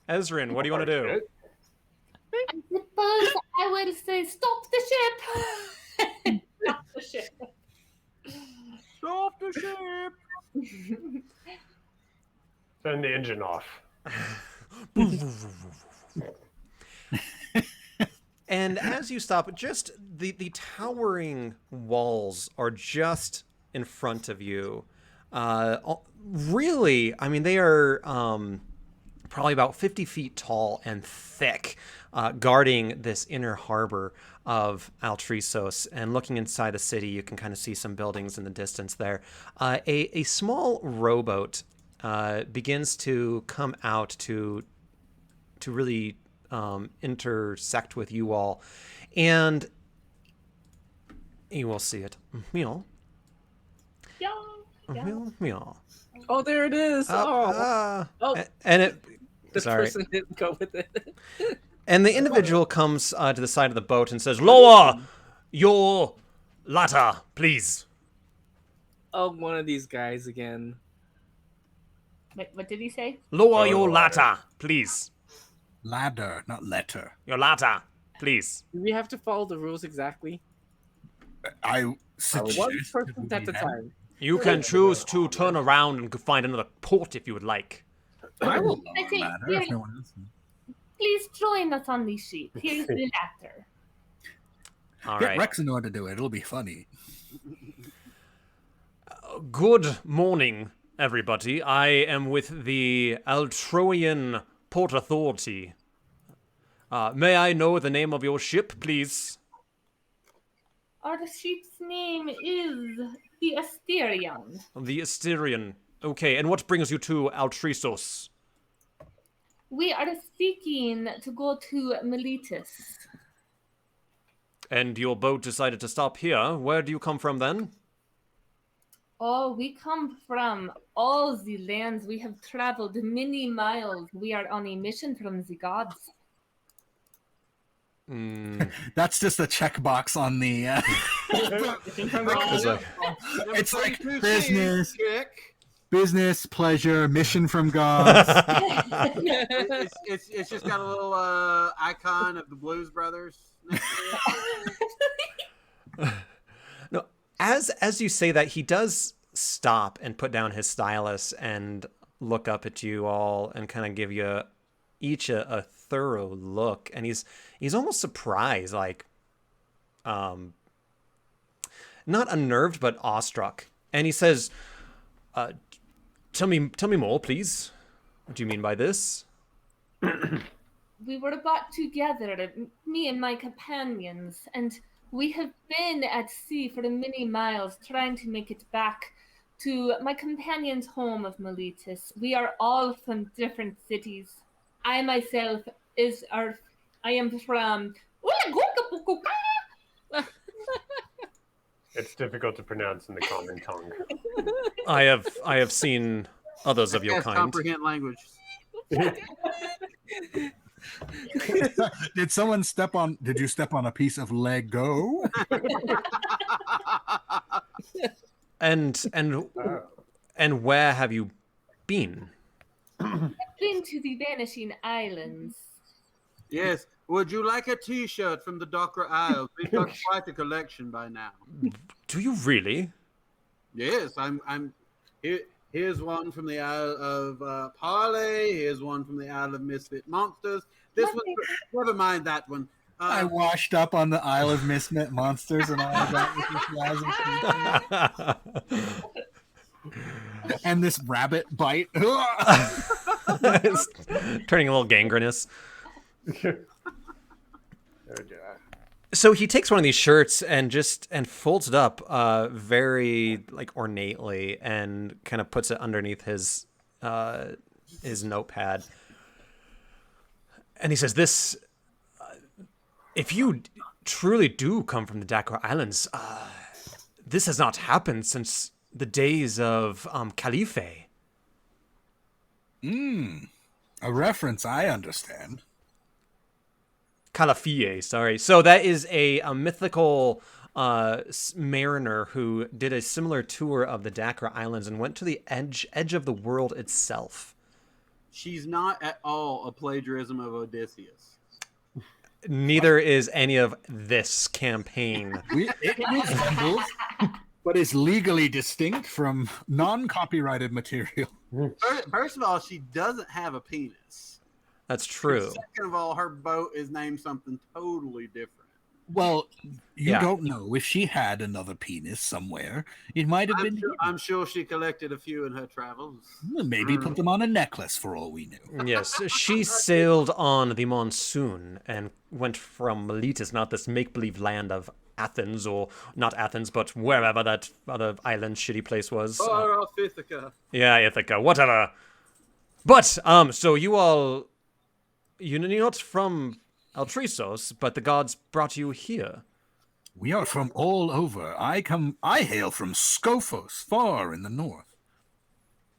Ezrin, what do you want to do? I suppose I will say, stop the ship. Stop the ship. Stop the ship! Turn the engine off. And as you stop, just the towering walls are just in front of you. Really, I mean, they are probably about 50 feet tall and thick, guarding this inner harbor of Altrisos. And looking inside the city, you can kind of see some buildings in the distance there. A small rowboat begins to come out to really intersect with you all. And you will see it. Meow. Yeah. Yeah. Meow, meow. Oh, there it is. Oh. And it... This Sorry. person didn't go with it. And the individual comes to the side of the boat and says, "Lower your ladder, please." Oh, one of these guys again. Wait, what did he say? Lower your ladder, please. Ladder, not letter. Your ladder, please. Do we have to follow the rules exactly? I suggest One that person we at a have- time. You can choose to turn around and find another port if you would like. I will I lower think ladder here- if no one else. Please join us on the ship. Here's the ladder. All Get right. Rexenor to do it. It'll be funny. Good morning, everybody. I am with the Altroian Port Authority. May I know the name of your ship, please? Our ship's name is the Asterion. The Asterion. Okay, and what brings you to Altrisos? We are seeking to go to Miletus. And your boat decided to stop here. Where do you come from then? Oh, we come from all the lands. We have traveled many miles. We are on a mission from the gods. That's just a checkbox on the. It's like business. Business, pleasure, mission from God. It's just got a little icon of the Blues Brothers. Next to it. No, as you say that, he does stop and put down his stylus and look up at you all and kind of give you each a thorough look, and he's almost surprised, like not unnerved but awestruck. And he says, tell me more, please. What do you mean by this? We were brought together, me and my companions, and we have been at sea for many miles trying to make it back to my companion's home of Miletus. We are all from different cities. I myself I am from... It's difficult to pronounce in the common tongue. I have seen others of your Can't kind. comprehend language. Did someone step on? Did you step on a piece of Lego? And where have you been? Been to the Vanishing Islands. Yes. Would you like a T-shirt from the Docra Isles? We've got quite a collection by now. Do you really? Yes, I'm here. Here's one from the Isle of Parley. Here's one from the Isle of Misfit Monsters. This one, never mind that one. I washed up on the Isle of Misfit Monsters and all of that with this and this rabbit bite. It's turning a little gangrenous. So he takes one of these shirts and folds it up very like ornately and kind of puts it underneath his notepad. And he says, "This, if you truly do come from the Dakar Islands, this has not happened since the days of Calife." A reference I understand. Calafie, sorry. So that is a mythical mariner who did a similar tour of the Dakar Islands and went to the edge of the world itself. She's not at all a plagiarism of Odysseus. Neither is any of this campaign. It resembles, but is legally distinct from non-copyrighted material. First of all, she doesn't have a penis. That's true. Second of all, her boat is named something totally different. Well, you Yeah. don't know if she had another penis somewhere. It might have been I'm sure she collected a few in her travels. maybe put them on a necklace for all we knew. Yes, she sailed on the monsoon and went from Miletus, not this make-believe land of Athens, or not Athens, but wherever that other island shitty place was. Far off Ithaca. Yeah, Ithaca, whatever. But, so you're not from Altrisos, but the gods brought you here. We are from all over. I hail from Scophos, far in the north.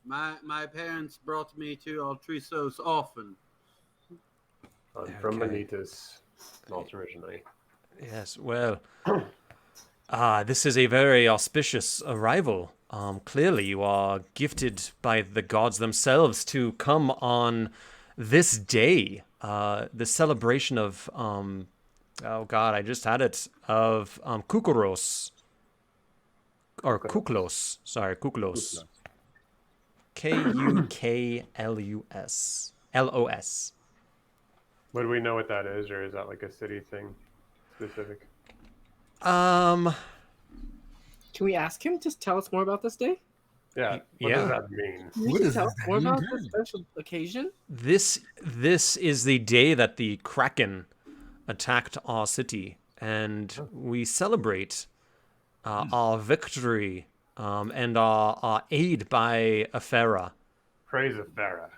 My parents brought me to Altrisos often. I'm from Okay. Miletus, not originally. Yes, well, this is a very auspicious arrival. Clearly you are gifted by the gods themselves to come on this day, the celebration of, oh god, I just had it, of Kukuros, or Kuklos, sorry, Kuklos. Kuklus. LOS. Would we know what that is, or is that like a city thing specific? Can we ask him to tell us more about this day? Yeah. What Yeah. does that mean? Can What you is tell us that more about mean? this special occasion? This is the day that the Kraken attacked our city, and we celebrate our victory and our aid by Aphera. Praise of Farah.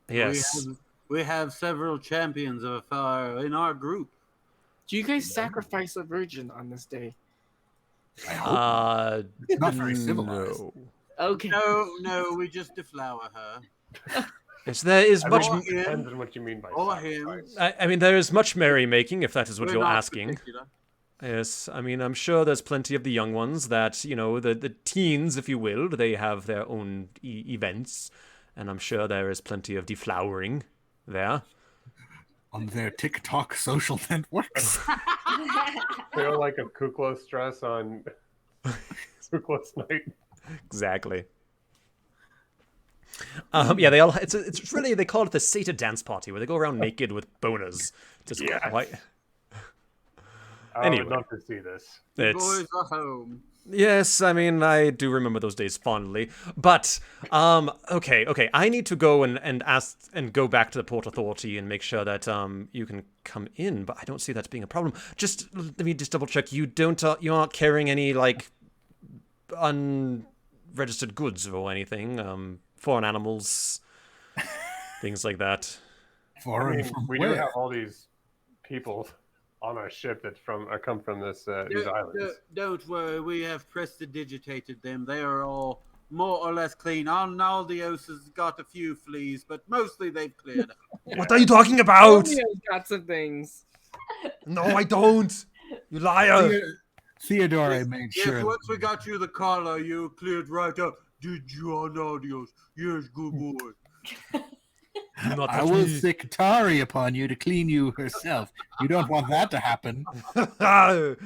Yes. We have several champions of fire in our group. Do you guys sacrifice a virgin on this day? I hope it's not very no. civilized. Okay. No, we just deflower her. Yes, there is I much. mean, it depends on what you mean by Or sacrifice. I mean, there is much merrymaking, if that is what We're you're not asking. particular. Yes, I mean, I'm sure there's plenty of the young ones that, the teens, if you will, they have their own events, and I'm sure there is plenty of deflowering there. On their TikTok social networks. Feel like a Kuklos dress on Kuklos night. Exactly. Yeah, they all. It's really, they call it the satyr dance party, where they go around naked with boners. Just Yes. quite. I Anyway. would love to see this. The It's, boys are home. yes, I mean, I do remember those days fondly. But okay, I need to go and ask and go back to the Port Authority and make sure that you can come in. But I don't see that being a problem. Just let me just double check. You aren't carrying any like unregistered goods or anything. Foreign animals, things like that. I Foreign mean, from we do where? have all these people on our ship that come from these islands. Don't worry, we have prestidigitated them. They are all more or less clean. Naldios has got a few fleas, but mostly they've cleared up. What are you talking about? Romeo's got some things. No, I don't. You liar. Theodore, I made Yes, sure. once we got you the collar, you cleared right up. Did you, Naldios? Yes, good boy. Do not I touch will me. sick Tari upon you to clean you herself. You don't want that to happen. I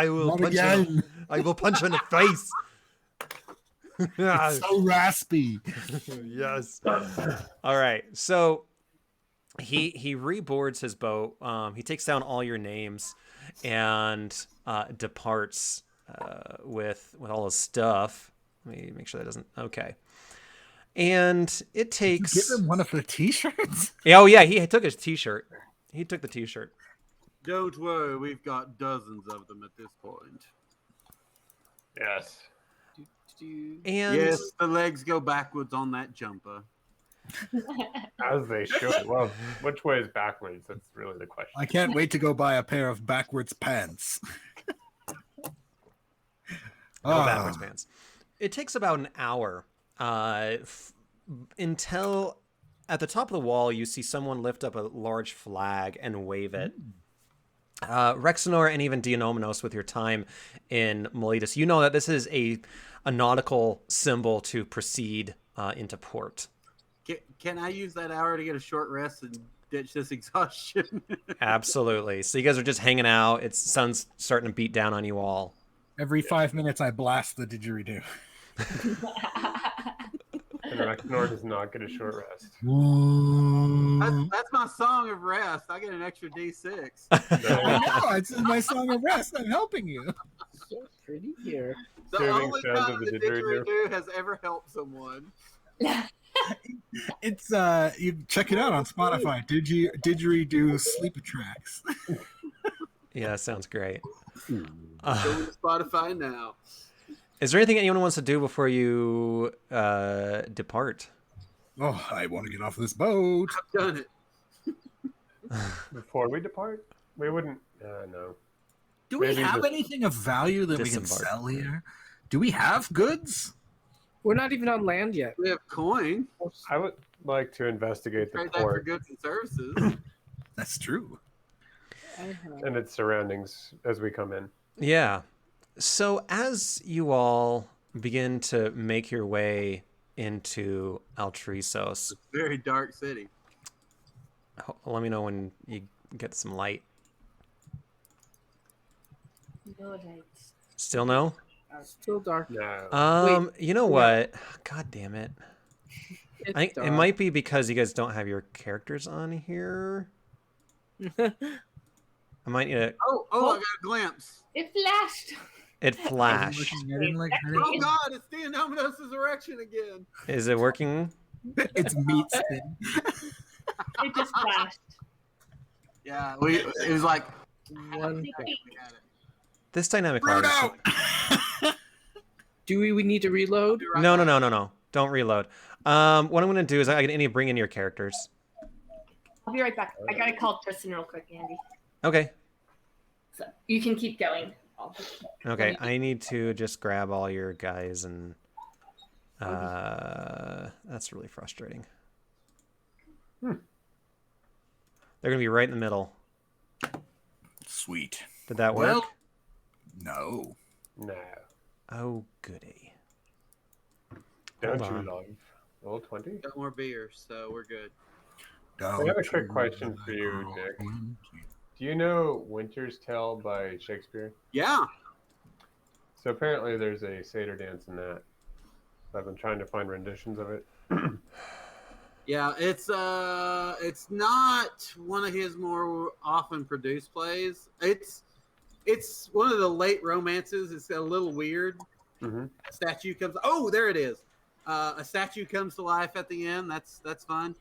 will Not punch her. again. I will punch her in the face. It's so raspy. Yes. All right. So he reboards his boat. He takes down all your names and departs with all his stuff. Let me make sure that doesn't. Okay. And it takes. Give him one of the T-shirts. Oh yeah, he took his T-shirt. He took the T-shirt. Don't worry, we've got dozens of them at this point. Yes. And Yes, the legs go backwards on that jumper. As they should. Well, which way is backwards? That's really the question. I can't wait to go buy a pair of backwards pants. backwards pants. It takes about an hour until at the top of the wall you see someone lift up a large flag and wave it. Rexenor and even Dionomenos, with your time in Miletus, you know that this is a nautical symbol to proceed into port. Can I use that hour to get a short rest and ditch this exhaustion? Absolutely. So you guys are just hanging out. It's sun's starting to beat down on you all. Every 5 minutes, I blast the didgeridoo. And Rexnor does not get a short rest. That's my song of rest. I get an extra D6. Oh, it's my song of rest. I'm helping you. So pretty here. The Soothing only sounds time of the the didgeridoo. didgeridoo has ever helped someone. It's you check it out on Spotify. Didgeridoo sleep tracks. Yeah, sounds great. Go to Spotify now. Is there anything anyone wants to do before you depart? Oh, I want to get off this boat. I've done it. Before we depart, we wouldn't. No. Do we Maybe have just- anything of value that we can Disembark. sell here? Do we have goods? We're not even on land yet. We have coin. I would like to investigate the Trade that for port goods and services. That's true. and its surroundings as we come in. Yeah. So as you all begin to make your way into Altrisos, Very dark city. let me know when you get some light. No lights. Still no? Still dark. No. You know what? God damn it. It's I think it dark. might be because you guys don't have your characters on here. I might need to. Oh, I got a glimpse. It flashed. It flashed. I didn't like Oh God, it's Theonomos' erection again. Is it working? It's meat spin. It just flashed. Yeah, it was like One. we had it. This dynamic Root light is- out! Do we need to reload? Be right No, back. no. Don't reload. What I'm going to do is I need to bring in your characters. I'll be right back. I gotta call Tristan real quick, Andy. Okay. So you can keep going. Okay. I need to just grab all your guys and that's really frustrating. They're going to be right in the middle. Sweet. Did that work? Well, no. No. Oh, goody. Don't Hold you on. love roll 20? Got more beer, so we're good. I have a quick question for you, Nick. Do you know Winter's Tale by Shakespeare? Yeah. So apparently there's a satyr dance in that. I've been trying to find renditions of it. Yeah, it's not one of his more often produced plays. It's one of the late romances. It's a little weird. Mm-hmm. A statue comes. Oh, there it is. A statue comes to life at the end. That's fun.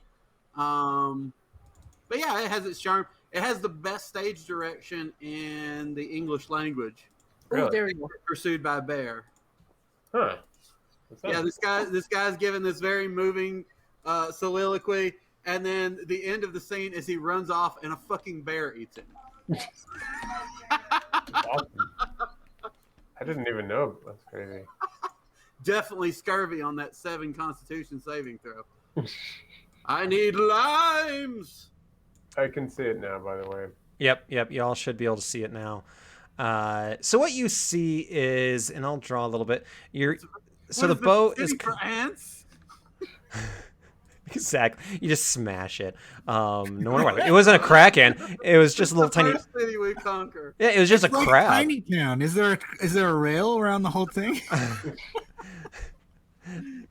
But yeah, it has its charm. It has the best stage direction in the English language. Oh, there we go. Pursued by a bear. Huh. Yeah, this guy's giving this very moving soliloquy, and then the end of the scene is he runs off and a fucking bear eats him. Awesome. I didn't even know. That's crazy. Definitely scurvy on that 7 Constitution saving throw. I need limes. I can see it now, by the way. Yep. You all should be able to see it now. So what you see is, and I'll draw a little bit. So the boat is for ants. exactly. You just smash it. No wonder why. It wasn't a kraken. It was just a little tiny. First city we conquer. Yeah, it was just a Like crab. Tiny Town. Is there a rail around the whole thing?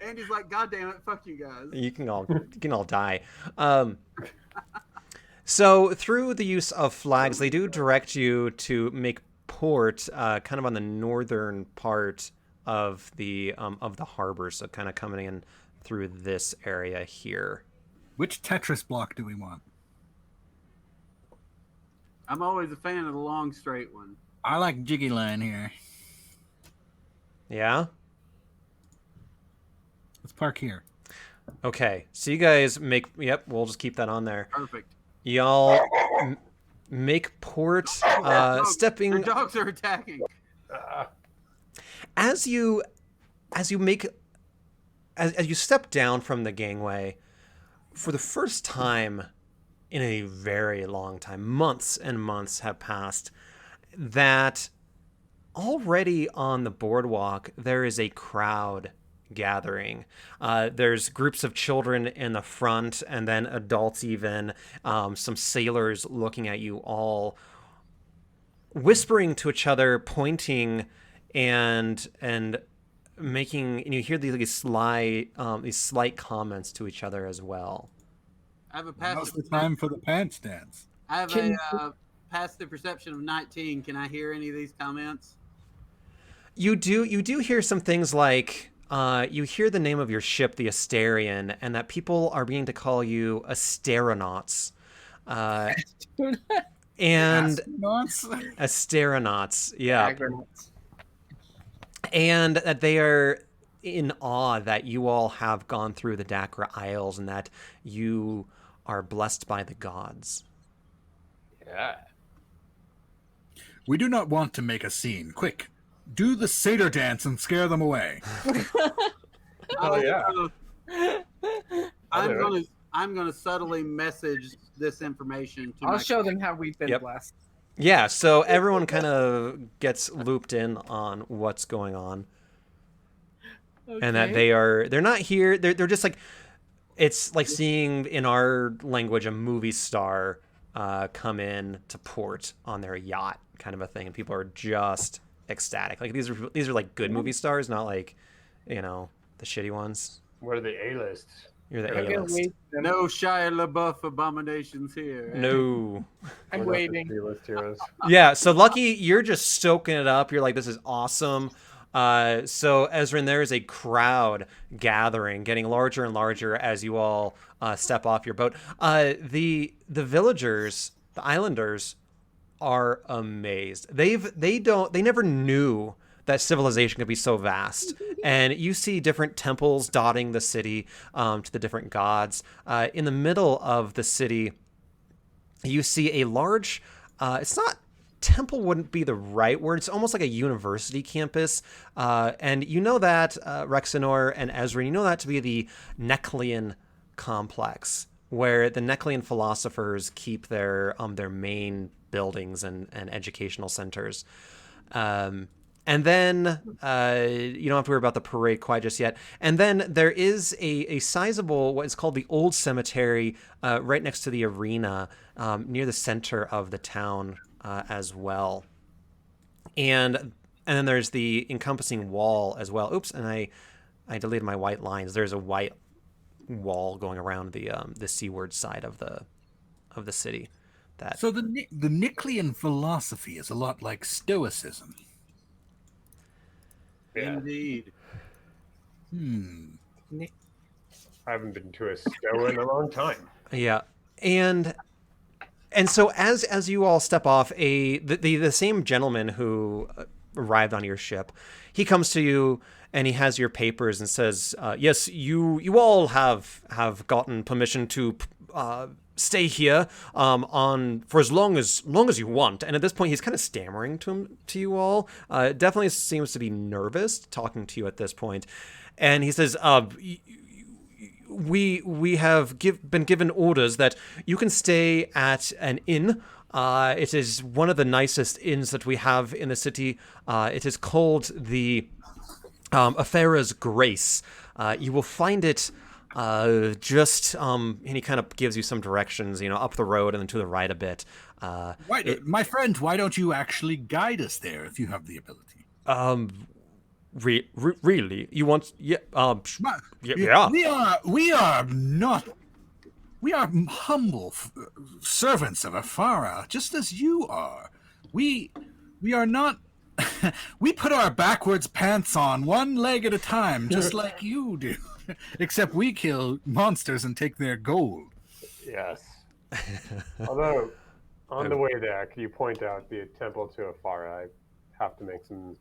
Andy's like, God damn it, fuck you guys. You can all die. So through the use of flags, they do direct you to make port, kind of on the northern part of the harbor. So kind of coming in through this area here. Which Tetris block do we want? I'm always a fan of the long straight one. I like Jiggy Line here. Yeah. Let's park here. Okay. So you guys make. Yep. We'll just keep that on there. Perfect. Y'all make port, Your stepping dogs are attacking. as you step down from the gangway for the first time in a very long time. Months and months have passed. That already on the boardwalk there is a crowd gathering. There's groups of children in the front, and then adults even, some sailors looking at you all, whispering to each other, pointing and making, and you hear these slight comments to each other as well. I have a Now's passive. the time for the pants dance. I have Can- a passive perception of 19. Can I hear any of these comments? You do hear some things like you hear the name of your ship, the Asterian, and that people are beginning to call you Asteronauts. And Astronauts? Asteronauts, yeah. Agronauts. And that they are in awe that you all have gone through the Dakra Isles and that you are blessed by the gods. Yeah. We do not want to make a scene. Quick, do the satyr dance and scare them away. Oh, yeah. I'm gonna subtly message this information to I'll my show them how we've been Yep. blessed. Yeah, so everyone kind of gets looped in on what's going on. And that they're not here. They're just like, it's like seeing in our language a movie star come in to port on their yacht, kind of a thing, and people are just ecstatic. Like these are like good movie stars, not like, you know, the shitty ones. What are the A-list? You're the Okay, A-list. wait. no Shia LaBeouf abominations here. No. I'm What about the waiting. C-list heroes? Yeah, so Lucky, you're just stoking it up. You're like, this is awesome. So Ezrin, there is a crowd gathering, getting larger and larger as you all step off your boat. The villagers, the islanders, are amazed. They never knew that civilization could be so vast. And you see different temples dotting the city to the different gods. In the middle of the city, you see a large, it's not, temple wouldn't be the right word. It's almost like a university campus. And you know that, Rexenor and Ezra, you know that to be the Neclean complex, where the Neclean philosophers keep their main buildings and educational centers. And then you don't have to worry about the parade quite just yet. And then there is a sizable, what is called the Old Cemetery, right next to the arena, near the center of the town as well. And then there's the encompassing wall as well. Oops, and I deleted my white lines. There's a white wall going around the seaward side of the city. So the Niclean philosophy is a lot like Stoicism. Yeah. Indeed. I haven't been to a Stoa in a long time. Yeah, and so as you all step off, the same gentleman who arrived on your ship, he comes to you and he has your papers and says, "Yes, you all have gotten permission to stay here for as long as you want." And at this point, he's kind of stammering to you all. Definitely seems to be nervous talking to you at this point, and he says, We have been given orders that you can stay at an inn. It is one of the nicest inns that we have in the city. It is called the Afera's Grace. You will find it and he kind of gives you some directions, up the road and then to the right a bit. My friend, why don't you actually guide us there if you have the ability? Really? You want? Yeah. Yeah. We are not. We are humble servants of Afara, just as you are. We are not. We put our backwards pants on one leg at a time, just like you do. Except we kill monsters and take their gold. Yes. Although, on the way there, can you point out the temple to Afara? I have to make some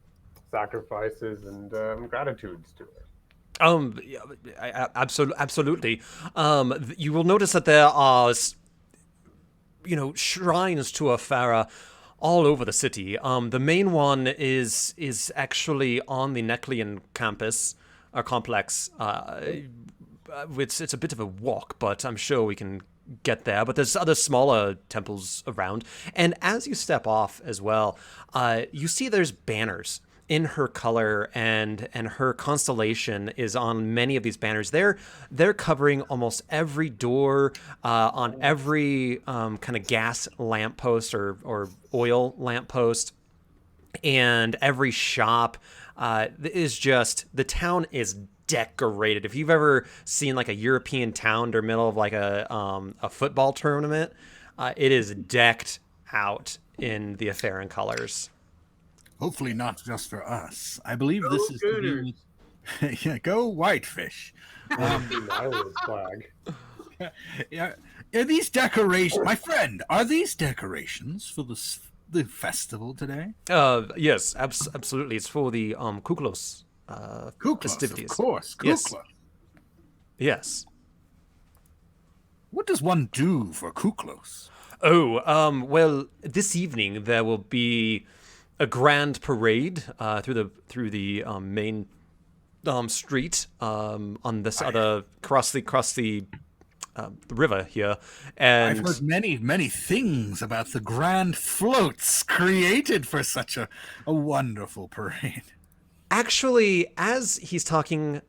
sacrifices and gratitudes to her. Absolutely. You will notice that there are, shrines to Afara all over the city. The main one is actually on the Neclean campus or complex. It's a bit of a walk, but I'm sure we can get there. But there's other smaller temples around. And as you step off as well, you see there's banners in her color, and her constellation is on many of these banners. They're covering almost every door, on every kind of gas lamppost or oil lamppost, and every shop. is just, the town is decorated. If you've ever seen like a European town during the middle of like a football tournament, it is decked out in the Atheran colors. Hopefully not just for us. I believe this Go is the Gooners. new... Yeah, go Whitefish. The Island's flag. Yeah, are these decorations, my friend? Are these decorations for the festival today? Yes, absolutely. It's for the Kuklos Kuklos, festivities. of course. Yes. Kuklos. Yes. What does one do for Kuklos? Oh, well, this evening there will be a grand parade through the main street on this other across the river here, and I've heard many things about the grand floats created for such a wonderful parade. actually, as he's talking,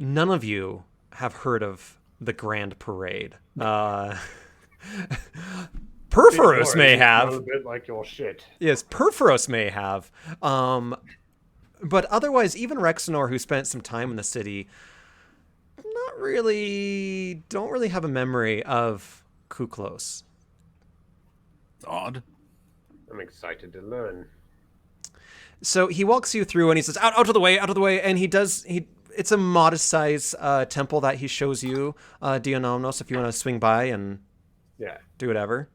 none of you have heard of the grand parade. Perforos may A have. bit like your shit. Yes, Perforos may have. But otherwise, even Rexenor, who spent some time in the city, don't really have a memory of Kuklos. It's odd. I'm excited to learn. So he walks you through and he says, out of the way, and it's a modest size temple that he shows you, Dionomnos, if you want to swing by and Yeah. do whatever.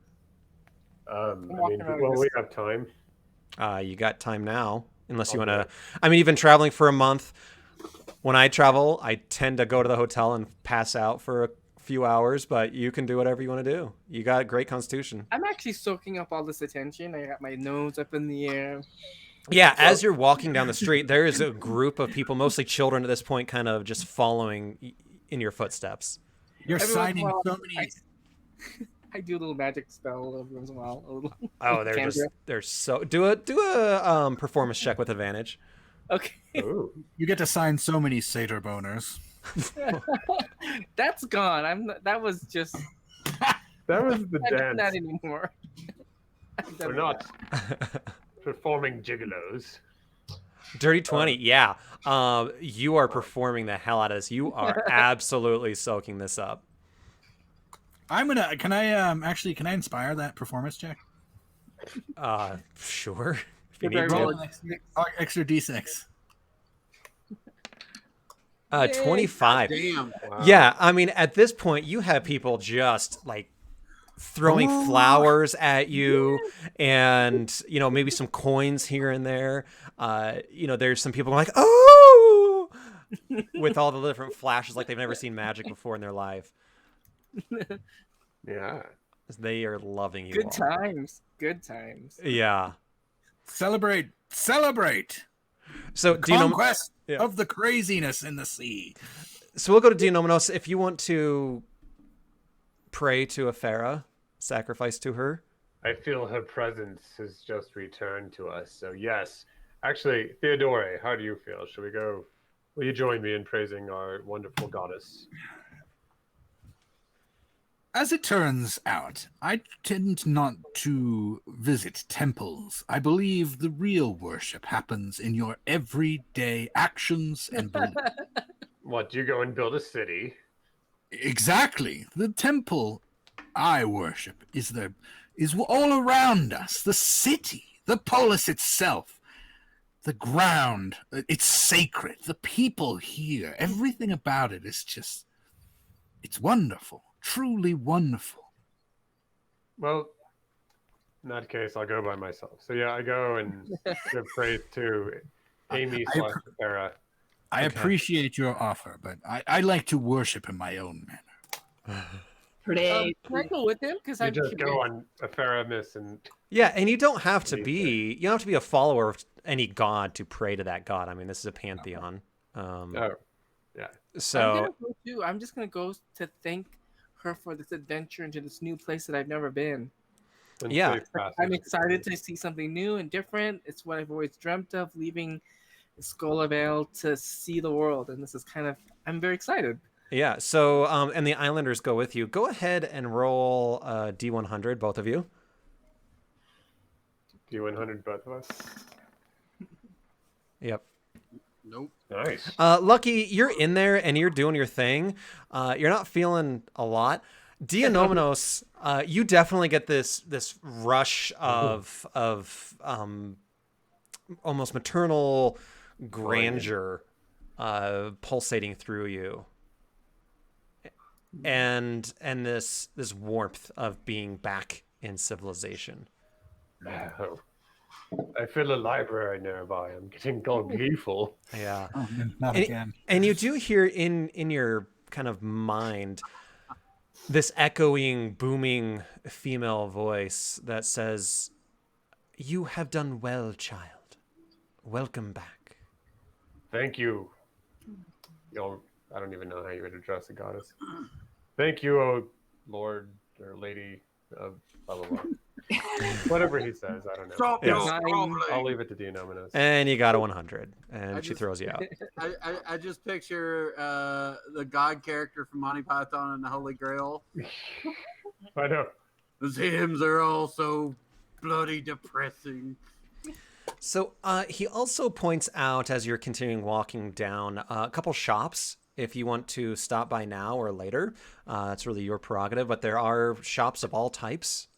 I walking mean, around well, with we have time. You got time now, unless you want Okay. to. I mean, you've been traveling for a month. When I travel, I tend to go to the hotel and pass out for a few hours, but you can do whatever you want to do. You got a great constitution. I'm actually soaking up all this attention. I got my nose up in the air. Yeah, as you're walking down the street, there is a group of people, mostly children at this point, kind of just following in your footsteps. You're Every once in a signing while, so many. I do a little magic spell every once in a while. A little Oh, they're so do a performance check with advantage. Okay. Ooh. You get to sign so many satyr boners. That's gone. That was just That was the I'm not doing that dance. anymore. I'm done We're with not that. performing gigolos. Dirty 20, yeah. You are performing the hell out of this. You are absolutely soaking this up. Can I inspire that performance check? Sure. If you If I need roll to. Extra D6. 25. Damn. Wow. Yeah, I mean, at this point, you have people just like throwing Oh. flowers at you, and maybe some coins here and there. There's some people like, oh, with all the different flashes, like they've never seen magic before in their life. Yeah. They are loving you. Good all. times. Good times. Yeah. Celebrate! So Conquest Yeah. of the craziness in the sea. So we'll go to Dionomnos. If you want to pray to Aphera, sacrifice to her. I feel her presence has just returned to us. So yes. Actually, Theodore, how do you feel? Shall we go? Will you join me in praising our wonderful goddess? As it turns out, I tend not to visit temples. I believe the real worship happens in your everyday actions and beliefs. What, you go and build a city? Exactly. The temple I worship is all around us. The city, the polis itself, the ground. It's sacred. The people here, everything about it is just, it's wonderful. Truly wonderful. Well, in that case, I'll go by myself. So yeah, I go and give praise to Amy / Sarah. I Okay. appreciate your offer, but I like to worship in my own manner. Pretty. Can I go with him? Because You I'm just curious. go on Apharamis and Yeah, and you don't have to What do you be. You don't have to be a follower of any god to pray to that god. I mean, this is a pantheon. oh, yeah. I'm So gonna go too. I'm just gonna go to thank her for this adventure into this new place that I've never been. And Yeah. safe passage. I'm excited to see something new and different. It's what I've always dreamt of, leaving Skola Vale to see the world, and this is I'm very excited. yeah, so and the Islanders go with you. Go ahead and roll D100, both of you. D100, both of us. Yep. Nope. Nice. Lucky, you're in there and you're doing your thing. You're not feeling a lot. Dianominos, you definitely get this rush of almost maternal grandeur pulsating through you, and this warmth of being back in civilization. Oh. I feel a library nearby. I'm getting gleeful. Yeah. Oh, not and, again. and you do hear in your kind of mind this echoing, booming female voice that says, "You have done well, child. Welcome back." Thank you. I don't even know how you would address a goddess. Thank you, oh Lord or Lady of blah blah blah. Whatever he says, I don't know. Stop Yes. your groveling. I'll leave it to Dianominos. And you got a 100, and I she just- throws you out. I just picture the god character from Monty Python and the Holy Grail. I know. Those hymns are all so bloody depressing. So he also points out, as you're continuing walking down, a couple shops. If you want to stop by now or later, that's really your prerogative. But there are shops of all types.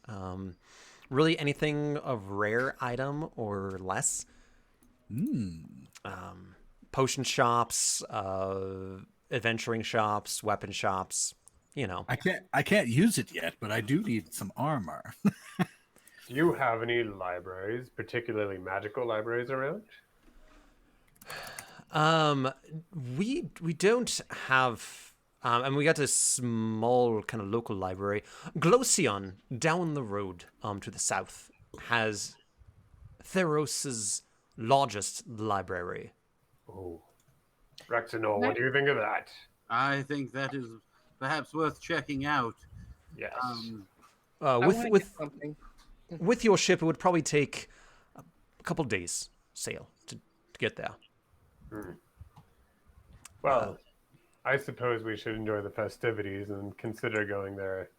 Really anything of rare item or less. Potion shops, adventuring shops, weapon shops. You know. I can't use it yet, but I do need some armor. Do you have any libraries, particularly magical libraries around? We don't have, and we got this small kind of local library. Glossion down the road, to the south, has Theros's largest library. Oh. Rexenol, what do you think of that? I think that is perhaps worth checking out. Yes. I wanna get With something. with your ship, it would probably take a couple days sail to get there. Well, I suppose we should enjoy the festivities and consider going there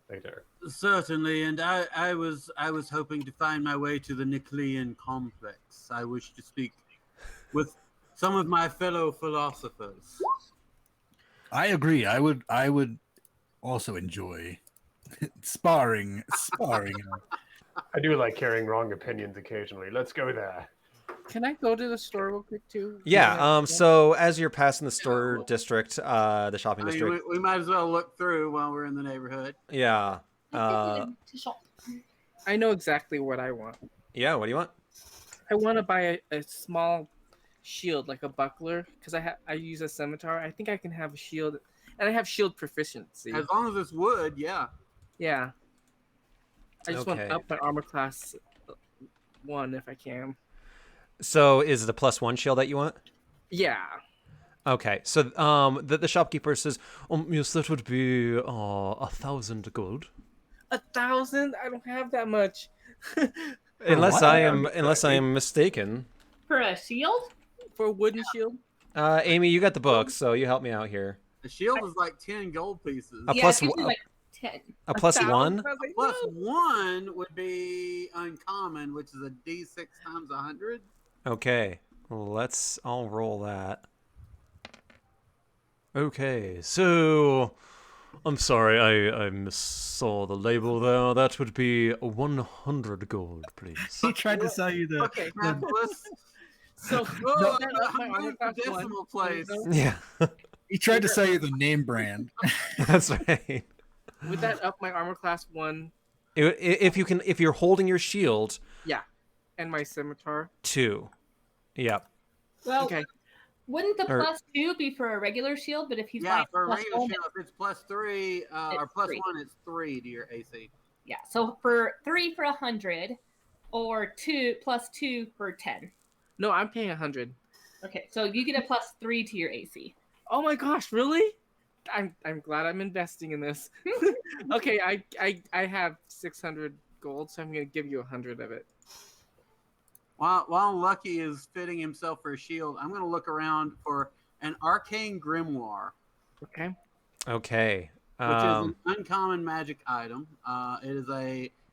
later. Certainly, and I was hoping to find my way to the Niclean complex. I wish to speak with some of my fellow philosophers. I agree. I would also enjoy sparring. I do like carrying wrong opinions occasionally. Let's go there. Can I go to the store real quick too? Yeah. So as you're passing the store district, the shopping I mean, district. we might as well look through while we're in the neighborhood. Yeah. To shop. I know exactly what I want. Yeah. What do you want? I want to buy a small shield, like a buckler, because I use a scimitar. I think I can have a shield, and I have shield proficiency. As long as it's wood, yeah. Yeah. I just want Okay. to up my armor class 1 if I can. So is it a +1 shield that you want? Yeah. Okay, so the shopkeeper says, yes, that would be 1,000 gold. 1,000? I don't have that much. Unless what? I am mistaken. For a shield? For a wooden shield? Amy, you got the book, so you help me out here. The shield is like 10 gold pieces. A Yeah, plus it's usually one- like 10. A +1? 1,000? I was like, Plus no. 1 would be uncommon, which is a d6 times 100. Okay, I'll roll that. Okay, so I'm sorry, I missaw the label there. That would be 100 gold, please. He tried to sell you the. Okay. Capitalist. So, Oh, would that up my I armor moved class the 1? decimal place. Yeah, He tried to sell you the name brand. that's right. Would that up my armor class 1? If you're holding your shield, Yeah. And my scimitar? 2. Yep. Well, Okay. wouldn't the Or- +2 be for a regular shield? But if you Yeah, buy for a plus regular one, shield, if it's +3 or It's plus 3. 1, it's 3 to your AC. yeah. So for 3 for 100, or 2 plus 2 for 10. No, I'm paying 100. Okay, so you get a +3 to your AC. Oh my gosh, really? I'm glad I'm investing in this. Okay, I have 600 gold, so I'm gonna give you 100 of it. While Lucky is fitting himself for a shield, I'm going to look around for an arcane grimoire, Okay. Okay. which is an uncommon magic item. It is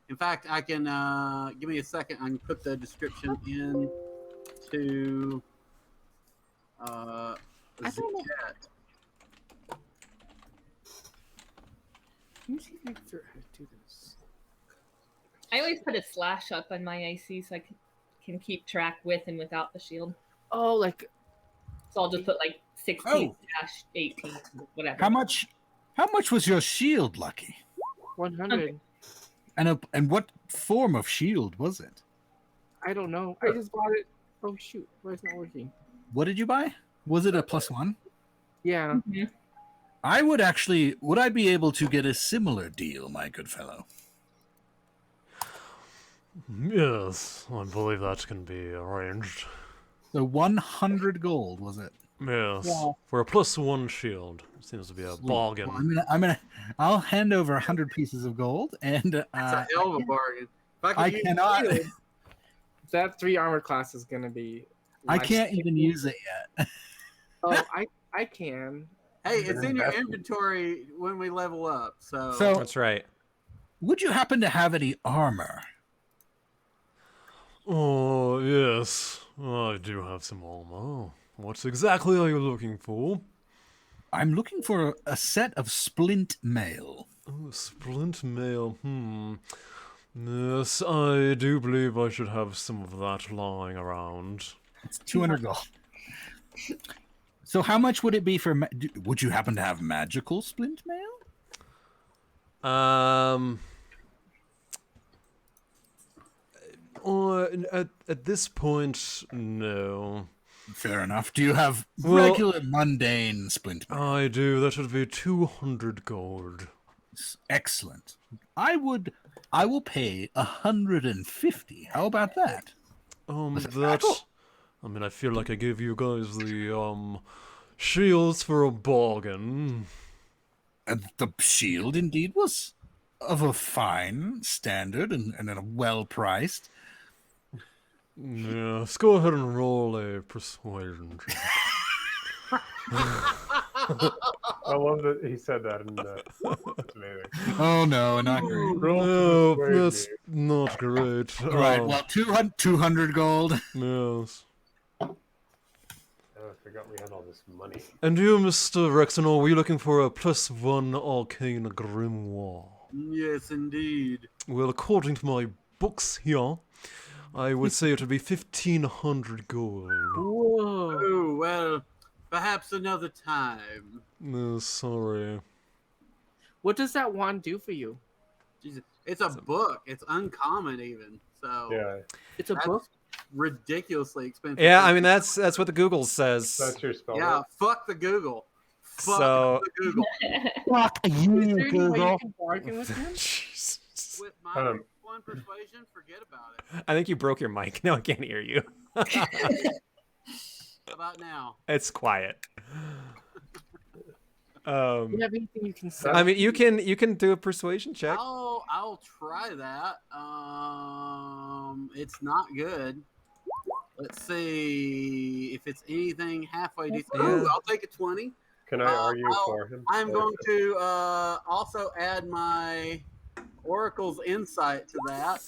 in fact, I can, give me a second. I can put the description in to I don't know. Jet. Let me see if I can figure out how to do this. I always put a slash up on my IC so I can keep track with and without the shield. Oh, like So I'll just put like 16-18, whatever. How much was your shield, Lucky? 100. And what form of shield was it? I don't know. I just bought it. Oh shoot, why is it not working? What did you buy? Was it a +1? Yeah. Mhm. Would I be able to get a similar deal, my good fellow? Yes, I believe that can be arranged. So 100 gold, was it? Yes, Yeah. for a +1 shield. Seems to be a bargain. Well, I'll hand over 100 pieces of gold, and That's a hell of a bargain. If I, could I use cannot. shield, That 3 armor class is gonna be. I can't even life-saving. use it yet. Oh, I can. hey, it's in your inventory when we level up. So, That's right. Would you happen to have any armor? Oh, yes, I do have some armor. What exactly are you looking for? I'm looking for a set of splint mail. Oh, splint mail, Yes, I do believe I should have some of that lying around. It's 200 gold. So how much would it be for... would you happen to have magical splint mail? At this point, no. Fair enough. Do you have Well- regular mundane splint mail? I do. That would be 200 gold. Excellent. I will pay 150. How about that? That. I mean, I feel like I gave you guys the shields for a bargain. The shield indeed was of a fine standard and well priced. Yes, go ahead and roll a persuasion check. I love that he said that in that's amazing. Oh no, not great. Roll to No, persuade that's me. not great. All right, well, 200 gold. Yes. Oh, I forgot we had all this money. And you, Mr. Rexenor, were you looking for a +1 arcane grimoire? yes, indeed. Well, according to my books here, I would say it would be 1,500 gold. Whoa. Oh, well, perhaps another time. No, sorry. What does that wand do for you? Jesus. It's a book. It's uncommon, even. So, Yeah, It's a That's- book. ridiculously expensive. Yeah, I mean that's what the Google says. that's your spell. Yeah, fuck the Google. Fuck So- the Google. Fuck Is you, there any way you Google. can bargain with him? Jesus. With my one persuasion, forget about it. I think you broke your mic. Now I can't hear you. How about now? It's quiet. Do you have anything you can say? I mean, you can do a persuasion check. I'll try that. It's not good. Let's see if it's anything halfway decent. Ooh, Yeah. I'll take a 20. Can I argue for him? I'm going to also add my Oracle's insight to that.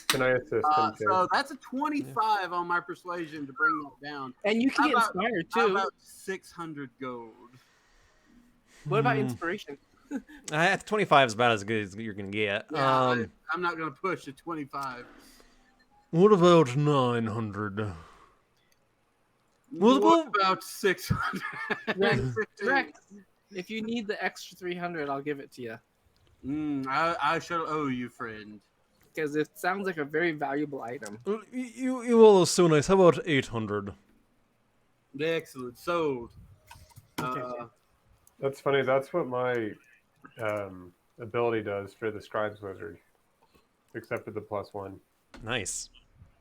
Can I assist him too? So that's a 25 on my persuasion to bring that down. And you can How get about- inspired How too. about 600 gold? What about Hmm. inspiration? 25 is about as good as you're gonna get. Yeah, I'm not going to push to 25. What about 900? Well, What about 600? Rex, Rex, if you need the extra 300, I'll give it to you. I shall owe you, friend. Because it sounds like a very valuable item. You all are so nice. How about 800? Excellent. Sold. Okay. That's funny. That's what my ability does for the Scribe's Wizard, except for the +1. Nice.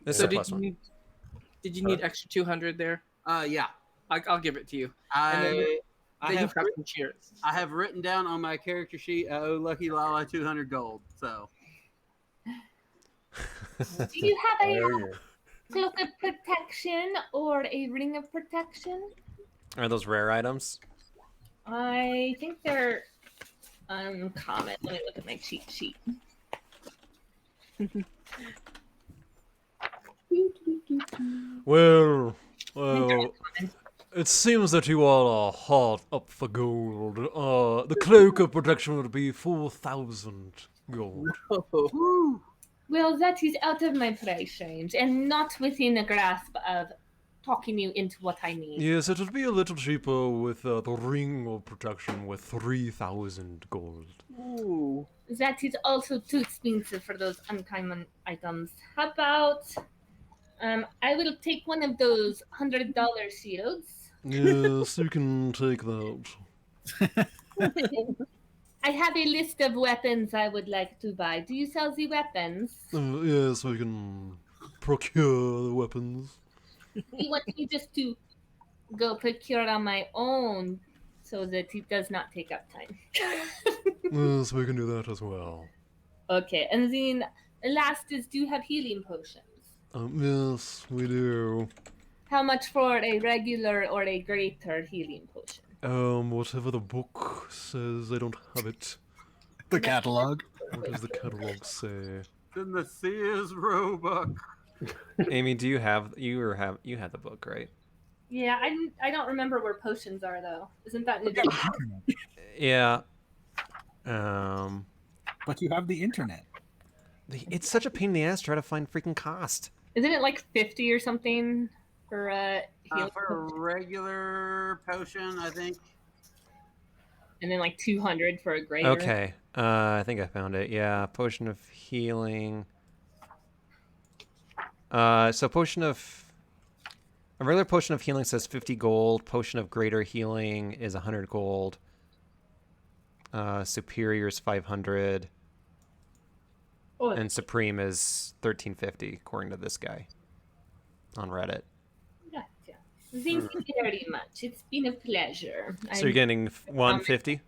This So is a plus one. did you need extra 200 there? Yeah. I'll give it to you. And then I Then have you've got some cheers. I have written down on my character sheet, I owe Lucky Lala 200 gold. So Do you have I a owe you. cloak of protection or a ring of protection? Are those rare items? I think they're uncommon. Let me look at my cheat sheet. Well, I think they're well, uncommon. It seems that you all are hard up for gold. The cloak of protection would be 4,000 gold. Woo! Well, that is out of my price range and not within a grasp of talking you into what I need. Yes, it would be a little cheaper with the ring of protection with 3,000 gold. Ooh. That is also too expensive for those uncommon items. How about I will take one of those $100 shields. Yes, you can take that. I have a list of weapons I would like to buy. Do you sell the weapons? Yes, we can procure the weapons. You want me just to go procure on my own so that it does not take up time? Yes, we can do that as well. Okay, and then last is, do you have healing potions? Yes, we do. How much for a regular or a greater healing potion? Whatever the book says, I don't have it. The catalog. What does the catalog say? It's in the Sears Roebuck. Amy, do you have you had the book, right? Yeah, I don't remember where potions are though. Isn't that new? Yeah. But you have the internet. It's such a pain in the ass to try to find freaking cost. Isn't it like 50 or something for healing For a regular potion, I think. and then like 200 for a greater? Okay. I think I found it. Yeah, potion of healing. So a regular potion of healing says 50 gold. Potion of greater healing is 100 gold. Superior is 500. Oh, And Supreme is 1350, according to this guy on Reddit. gotcha. Thank you very much. It's been a pleasure. So you're getting 150?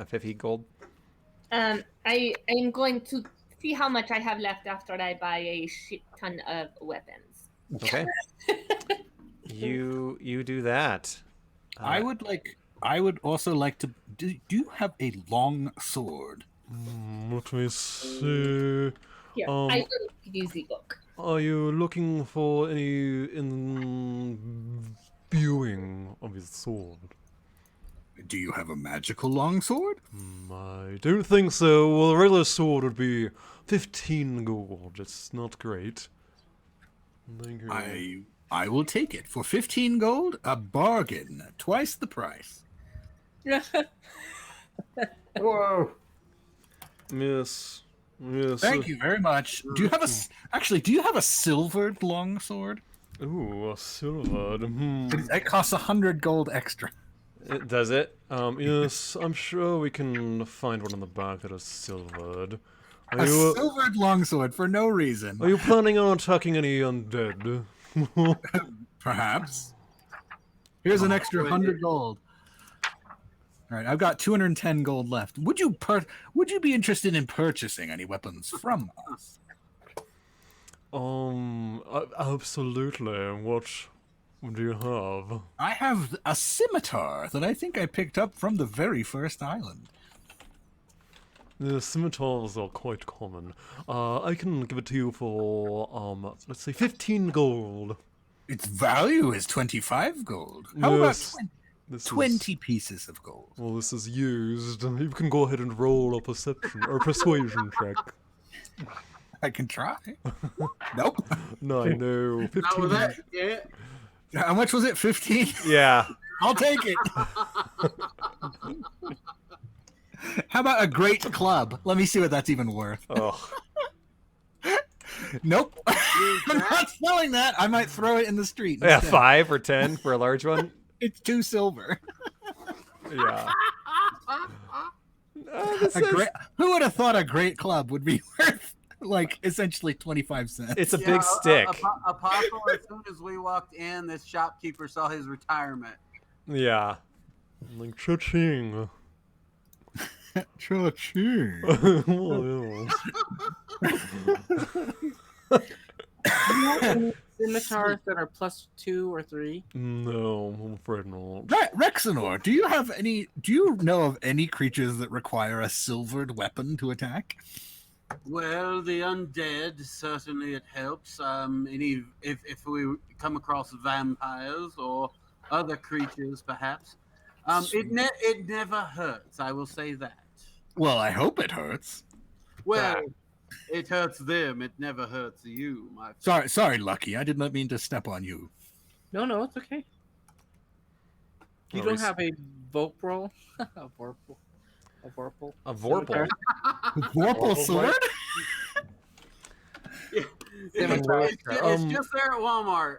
50 gold? I am going to see how much I have left after I buy a shit ton of weapons. Okay. You do that. I would also like to. Do you have a long sword? Let me see. Here, I will give you the book. Are you looking for any imbuing of his sword? Do you have a magical longsword? I don't think so. Well, a regular sword would be 15 gold. It's not great. Thank you. I will take it for 15 gold. A bargain, twice the price. Whoa. Yes. Yes. Thank you very much. Do you have do you have a silvered longsword? Ooh, a silvered. That costs 100 gold extra. Does it? Yes, I'm sure we can find one in the back that is silvered. A silvered longsword for no reason. Are you planning on attacking any undead? Perhaps. Here's an extra 100 gold. All right, I've got 210 gold left. Would you be interested in purchasing any weapons from us? Absolutely. What do you have? I have a scimitar that I think I picked up from the very first island. The scimitars are quite common. I can give it to you for, let's say 15 gold. Its value is 25 gold. How Yes, about 20 pieces of gold? Well, this is used. You can go ahead and roll a perception or persuasion check. I can try. Nope. No, I know. 15. Not with that shit. How much was it? 15? Yeah. I'll take it. How about a great club? Let me see what that's even worth. Oh. Nope. I'm not selling that. I might throw it in the street. Yeah, instead. 5 or 10 for a large one. It's 2 silver. Yeah. Who would have thought a great club would be worth like essentially 25 cents? It's a big stick. Apostle, as soon as we walked in, this shopkeeper saw his retirement. Yeah. Like cha-ching. Cha-ching. Oh, Scimitars that are +2 or 3. no, I'm afraid not. Rexenor, do you know of any creatures that require a silvered weapon to attack? Well, the undead, certainly it helps. If we come across vampires or other creatures, perhaps. It never hurts. I will say that. Well, I hope it hurts. Well, it hurts them. It never hurts you, my friend. Sorry, Lucky. I did not mean to step on you. No, it's okay. You Well, don't have a Vorpal? A Vorpal? A Vorpal? A Vorpal? Vorpal sword? It's just there at Walmart.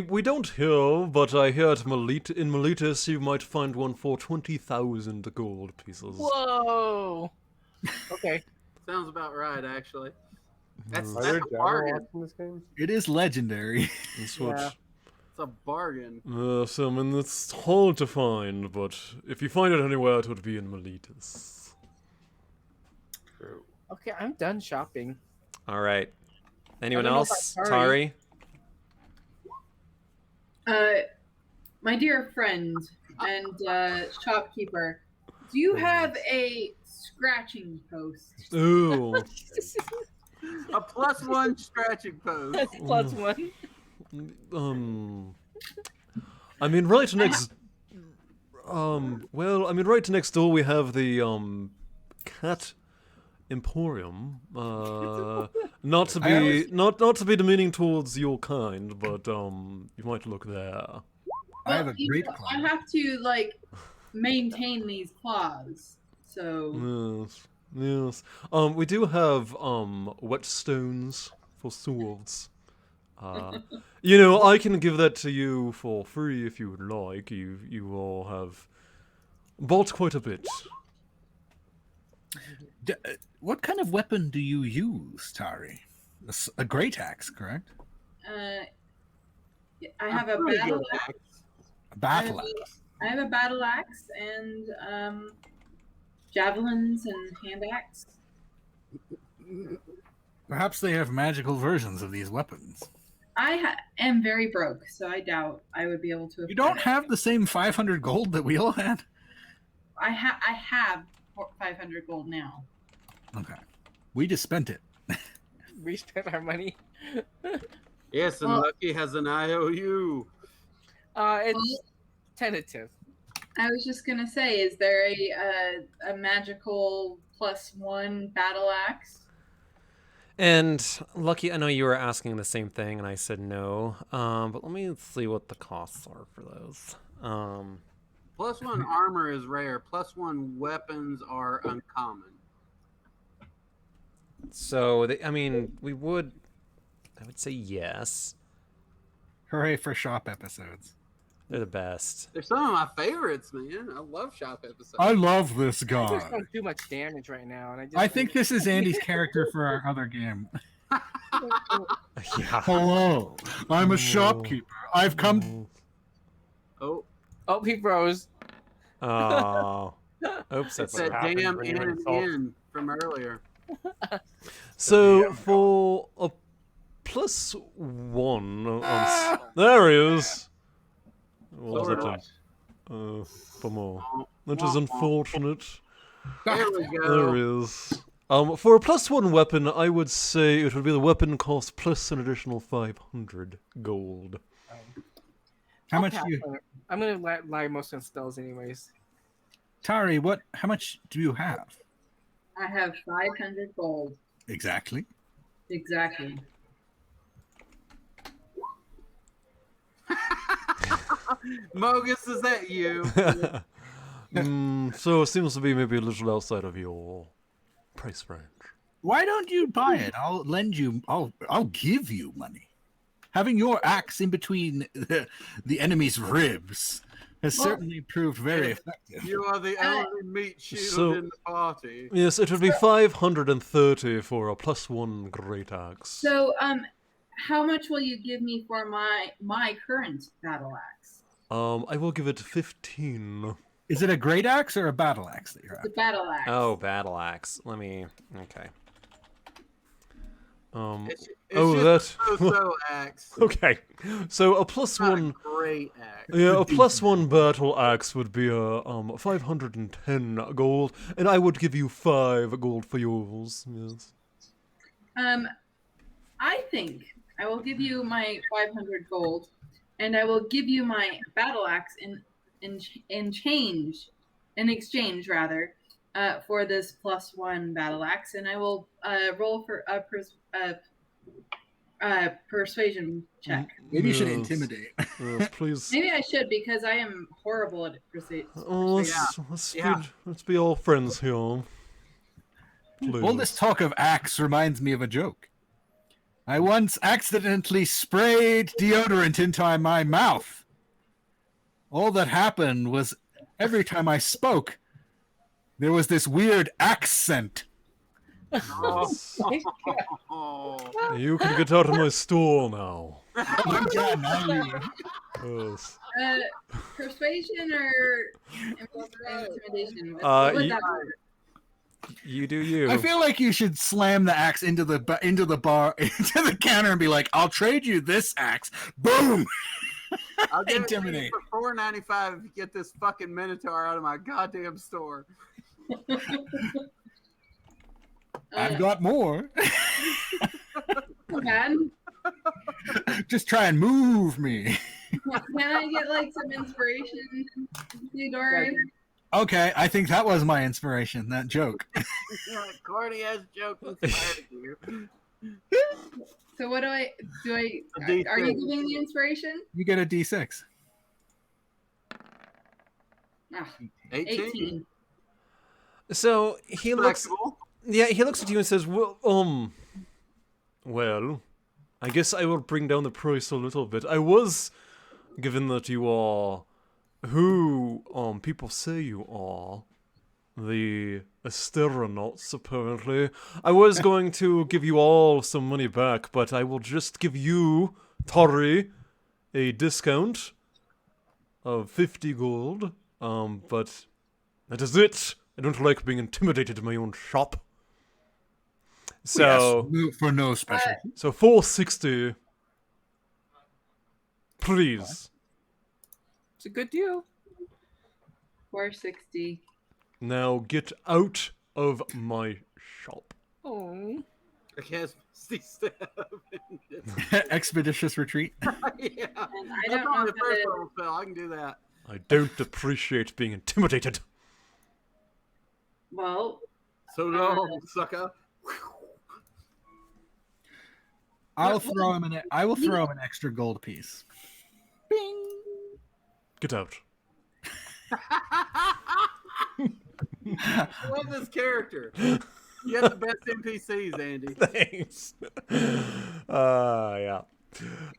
We don't hear, but I hear in Miletus you might find one for 20,000 gold pieces. Whoa! Okay. Sounds about right, actually. That's Are there a Jabberwocks bargain. in this game? It is legendary. That's what. Yeah. It's a bargain. So, I mean, it's hard to find, but if you find it anywhere, it would be in Miletus. True. Okay, I'm done shopping. All right. Anyone I don't know else? about Tari? My dear friend and shopkeeper, do you have a scratching post? Ooh. A +1 scratching post. That's +1. I mean, right next. Well, I mean, right next door we have the cat emporium. Not to be not to be demeaning towards your kind, but you might look there. I have a you great know, claw. I have to like maintain these claws, so Yes. We do have whetstones for swords. You know, I can give that to you for free if you would like. You all have bought quite a bit. What kind of weapon do you use, Tari? A great axe, correct? I have a pretty battle good. axe. A battle axe. I have a battle axe and javelins and hand axe. Perhaps they have magical versions of these weapons. I am very broke, so I doubt I would be able to. You don't have the same 500 gold that we all had? I have 500 gold now. Okay. We just spent it. We spent our money. Yes, and Well- Lucky has an IOU. It's tentative. I was just gonna say, is there a magical +1 battle axe? And Lucky, I know you were asking the same thing, and I said no. But let me see what the costs are for those. +1 armor is rare. +1 weapons are uncommon. So I mean, I would say yes. Hooray for shop episodes. They're the best. They're some of my favorites, man. I love shop episodes. I love this I guy. just don't do much damage right now, and I think this is Andy's character for our other game. Yeah. Hello, I'm a shopkeeper. I've come. Oh, Oh, he froze. Oh. Oops, that's it's what that happens damn when you're in and insulted. in from earlier. So for a +1, there he is. What was Sort it? of. Bummer. That is unfortunate. There we There go. he is. For a +1 weapon, I would say it would be the weapon cost plus an additional 500 gold. How I'll much pass do you, on it. I'm gonna lie most on spells anyways. Tari? How much do you have? I have 500 gold. Exactly. Exactly. Mogus, is that you? So it seems to be maybe a little outside of your price range. Why don't you buy it? I'll lend you. I'll give you money. Having your axe in between the enemy's ribs has Well- certainly proved very effective. You are the only meat shield So- in the party. Yes, it would be 530 for a +1 great axe. So, how much will you give me for my current battle axe? I will give it 15. Is it a great axe or a battle axe that you're The at? battle axe. Oh, battle axe. Let me. Okay. It's Oh, just that. a so-so axe. Okay. So a Not a +1. great axe. Yeah, a +1 battle axe would be a 510 gold, and I would give you 5 gold for yours. Yes. I think I will give you my 500 gold, and I will give you my battle axe in exchange rather for this +1 battle axe, and I will roll for a persuasion check. Maybe you should Yes. intimidate. Yes, please. Maybe I should because I am horrible at persuasion. Oh, let's be all friends here. Please. All this talk of axe reminds me of a joke. I once accidentally sprayed deodorant into my mouth. All that happened was every time I spoke, there was this weird accent. Oh. You can get out of my store now. Oh my God, now Yes. Persuasion or intimidation? Uh, What would you- that be? You do you. I feel like you should slam the axe into the bar, into the counter, and be like, "I'll trade you this axe." Boom! I'll give it to you Intimidate. for $4.95 if you get this fucking Minotaur out of my goddamn store. I've got more. Man, Just try and move me. can I get like some inspiration, Theodore? Okay, I think that was my inspiration. That joke. Corny ass joke inspired you. So what do? A Are you D6. giving the inspiration? You get a D6. Ah, 18. 18. So he looks. Flexible. Yeah, he looks at you and says, well, I guess I will bring down the price a little bit. I was, given that you are who, people say you are, the astronauts, apparently, I was going to give you all some money back, but I will just give you, Tori, a discount of 50 gold, but that is it. I don't like being intimidated in my own shop. So, Yes, for no special. so 460. Please. It's a good deal. 460. Now get out of my shop. Oh. I guess 67. Expeditious retreat. Yeah. And I That's don't know only the how first to. level spell. I can do that. I don't appreciate being intimidated. Well, So long, sucker. I will throw him an extra gold piece. Get out. I love this character. You have the best NPCs, Andy. Thanks. Yeah.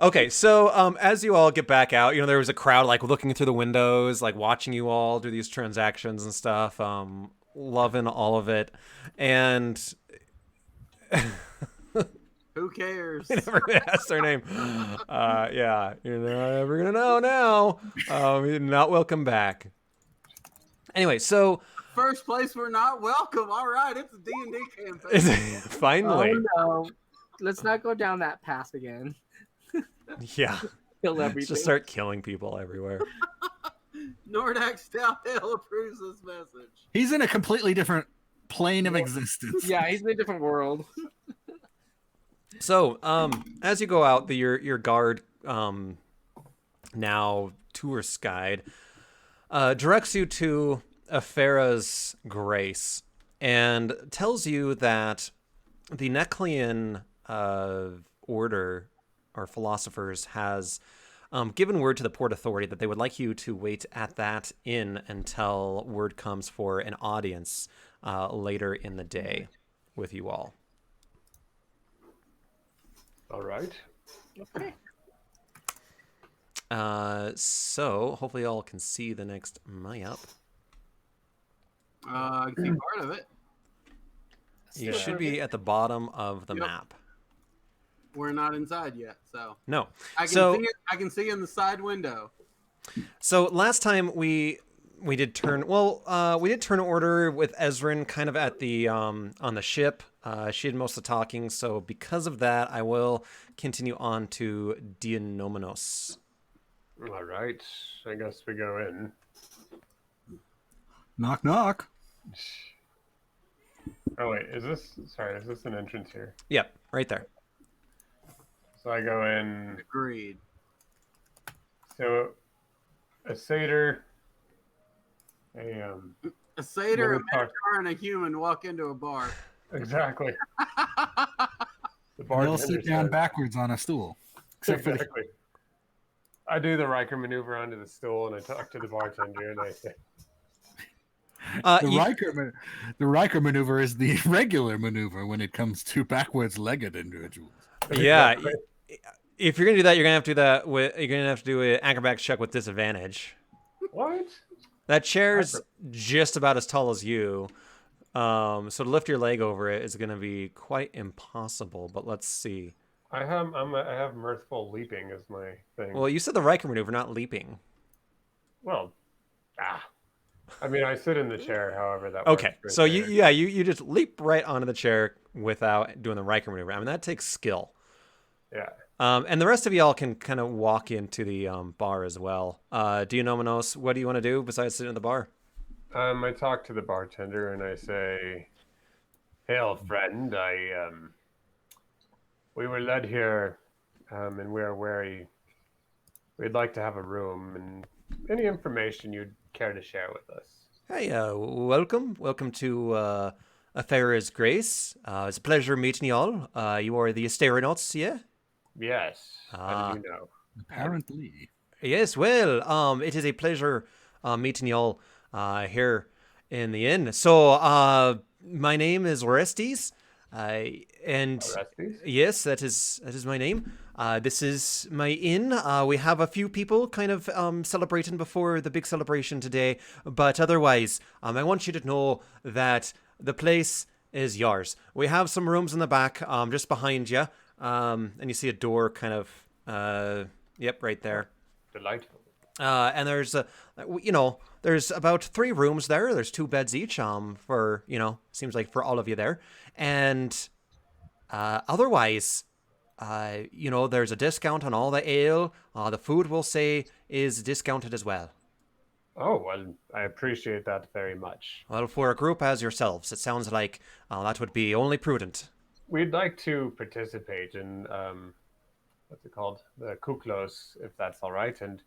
Okay, so as you all get back out, there was a crowd like looking through the windows, like watching you all do these transactions and stuff, loving all of it, and Who cares? you never asked their name. Yeah, you're never gonna know now. You're not welcome back. Anyway, so First place, we're not welcome. All right, it's a D&D campaign. finally, Oh no. Let's not go down that path again. yeah, Kill let's everything. just start killing people everywhere. Nordak Stoutdale approves this message. He's in a completely different plane of existence. Yeah, he's in a different world. So, as you go out, your guard, now tourist guide, directs you to Aphera's Grace and tells you that the Neclean order or philosophers has given word to the Port Authority that they would like you to wait at that inn until word comes for an audience later in the day with you all. All right. So hopefully y'all can see the next map. I can see part of it. You should be at the bottom of the Yep. map. We're not inside yet, so No. I can So- see it. I can see in the side window. So last time we did turn order with Ezrin kind of at the on the ship. She did most of the talking, so because of that, I will continue on to Dianominos. All right. I guess we go in. Knock knock. Oh wait, is this an entrance here? Yep, right there. So I go in. Agreed. So, a satyr, A satyr, a Minotaur. minotaur, and a human walk into a bar. Exactly. The And they'll bartender sit down says, backwards on a stool. Except for the, exactly. I do the Riker maneuver onto the stool, and I talk to the bartender, and I say, the Riker maneuver is the regular maneuver when it comes to backwards legged individuals. Yeah. Exactly. If you're gonna do that, you're gonna have to do that with. You're gonna have to do an acrobatics check with disadvantage. What? That chair's just about as tall as you, so to lift your leg over it is gonna be quite impossible. But let's see. I have mirthful leaping as my thing. Well, you said the Riker maneuver, not leaping. Well, I mean, I sit in the chair, however that works. Okay, right so there. you just leap right onto the chair without doing the Riker maneuver. I mean, that takes skill. Yeah. And the rest of y'all can kind of walk into the bar as well. Do you know, Manos, what do you want to do besides sitting at the bar? I talk to the bartender and I say, "Hail, friend! We were led here, and we are wary. We'd like to have a room, and any information you'd care to share with us." Hey, welcome to A Farrah's Grace. It's a pleasure meeting y'all. You are the Astronauts, yeah? Yes. How did you know? Apparently. Yes, well, it is a pleasure meeting y'all here in the inn. So, my name is Orestes, and Orestes? yes, that is my name. This is my inn. We have a few people kind of celebrating before the big celebration today, but otherwise, I want you to know that the place is yours. We have some rooms in the back, just behind you, and you see a door kind of, yep, right there. Delightful. And there's there's about 3 rooms there. There's 2 beds each, for, seems like for all of you there. And otherwise, there's a discount on all the ale. The food, we'll say, is discounted as well. Oh, well, I appreciate that very much. Well, for a group as yourselves, it sounds like that would be only prudent. We'd like to participate in, what's it called? The Kuklos, if that's all right. And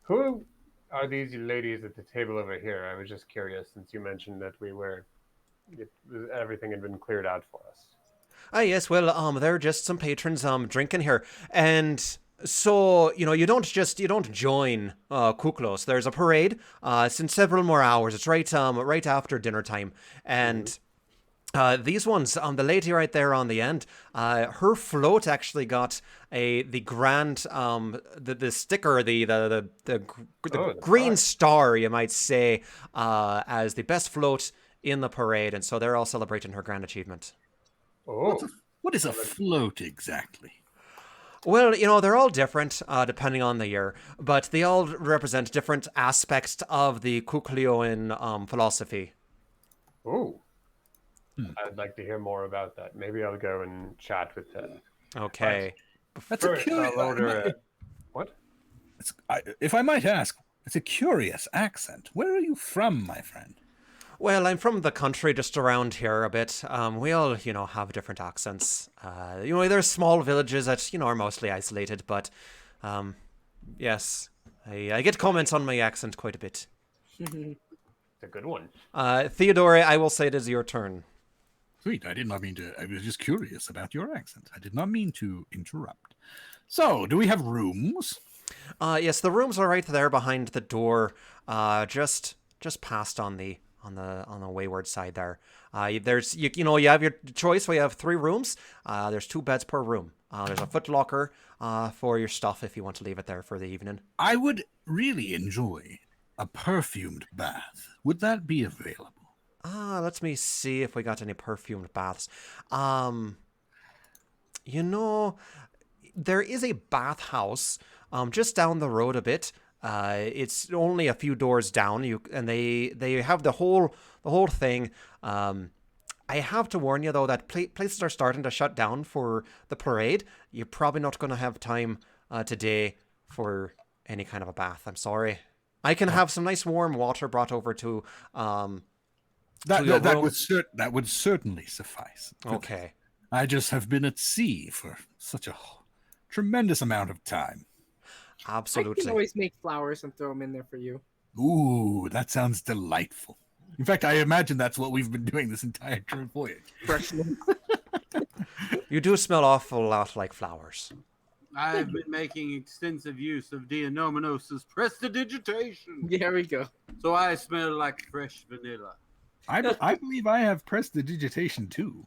who are these ladies at the table over here? I was just curious, since you mentioned that everything had been cleared out for us. Yes, well, they're just some patrons drinking here. And so, you don't join Kuklos. There's a parade. It's in several more hours. It's right after dinner time. And these ones, the lady right there on the end, her float actually got the grand the sticker, the green star, you might say, as the best float in the parade, and so they're all celebrating her grand achievement. Oh, What is a float exactly? Well, they're all different depending on the year, but they all represent different aspects of the Kukleoan philosophy. oh. I'd like to hear more about that. Maybe I'll go and chat with them. Okay. That's a First, curious. I'll order what? If I might ask, it's a curious accent. Where are you from, my friend? Well, I'm from the country just around here a bit. We all, have different accents. There's small villages that, are mostly isolated, but, yes, I get comments on my accent quite a bit. It's a good one. Theodore, I will say it is your turn. Sweet. I did not mean to. I was just curious about your accent. I did not mean to interrupt. So, do we have rooms? Yes, the rooms are right there behind the door, just past on the wayward side there. There's you have your choice. We have 3 rooms. There's 2 beds per room. There's a footlocker for your stuff if you want to leave it there for the evening. I would really enjoy a perfumed bath. Would that be available? Let me see if we got any perfumed baths. There is a bathhouse just down the road a bit. It's only a few doors down. They have the whole thing. I have to warn you though that places are starting to shut down for the parade. You're probably not going to have time today for any kind of a bath. I'm sorry. I can have some nice warm water brought over to That would certainly suffice. Okay. I just have been at sea for such a tremendous amount of time. I Absolutely. can always make flowers and throw them in there for you. Ooh, that sounds delightful. In fact, I imagine that's what we've been doing this entire voyage. Freshmen. You do smell awful lot like flowers. I've been making extensive use of Dianomenos' prestidigitation, There we go. so I smell like fresh vanilla. I believe I have prestidigitation too.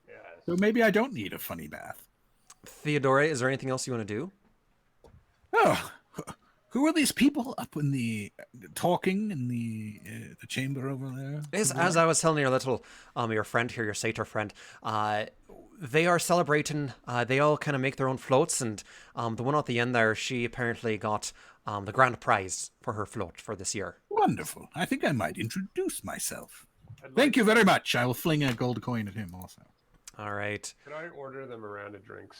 Yes. So maybe I don't need a funny bath. Theodore, is there anything else you want to do? Oh, who are these people up in the talking in the chamber over there? As I was telling your little, your friend here, your satyr friend, they are celebrating. They all kind of make their own floats, and the one at the end there, she apparently got the grand prize for her float for this year. Wonderful. I think I might introduce myself. I'd Thank like- you very much. I will fling a gold coin at him also. All right. Could I order them a round of drinks?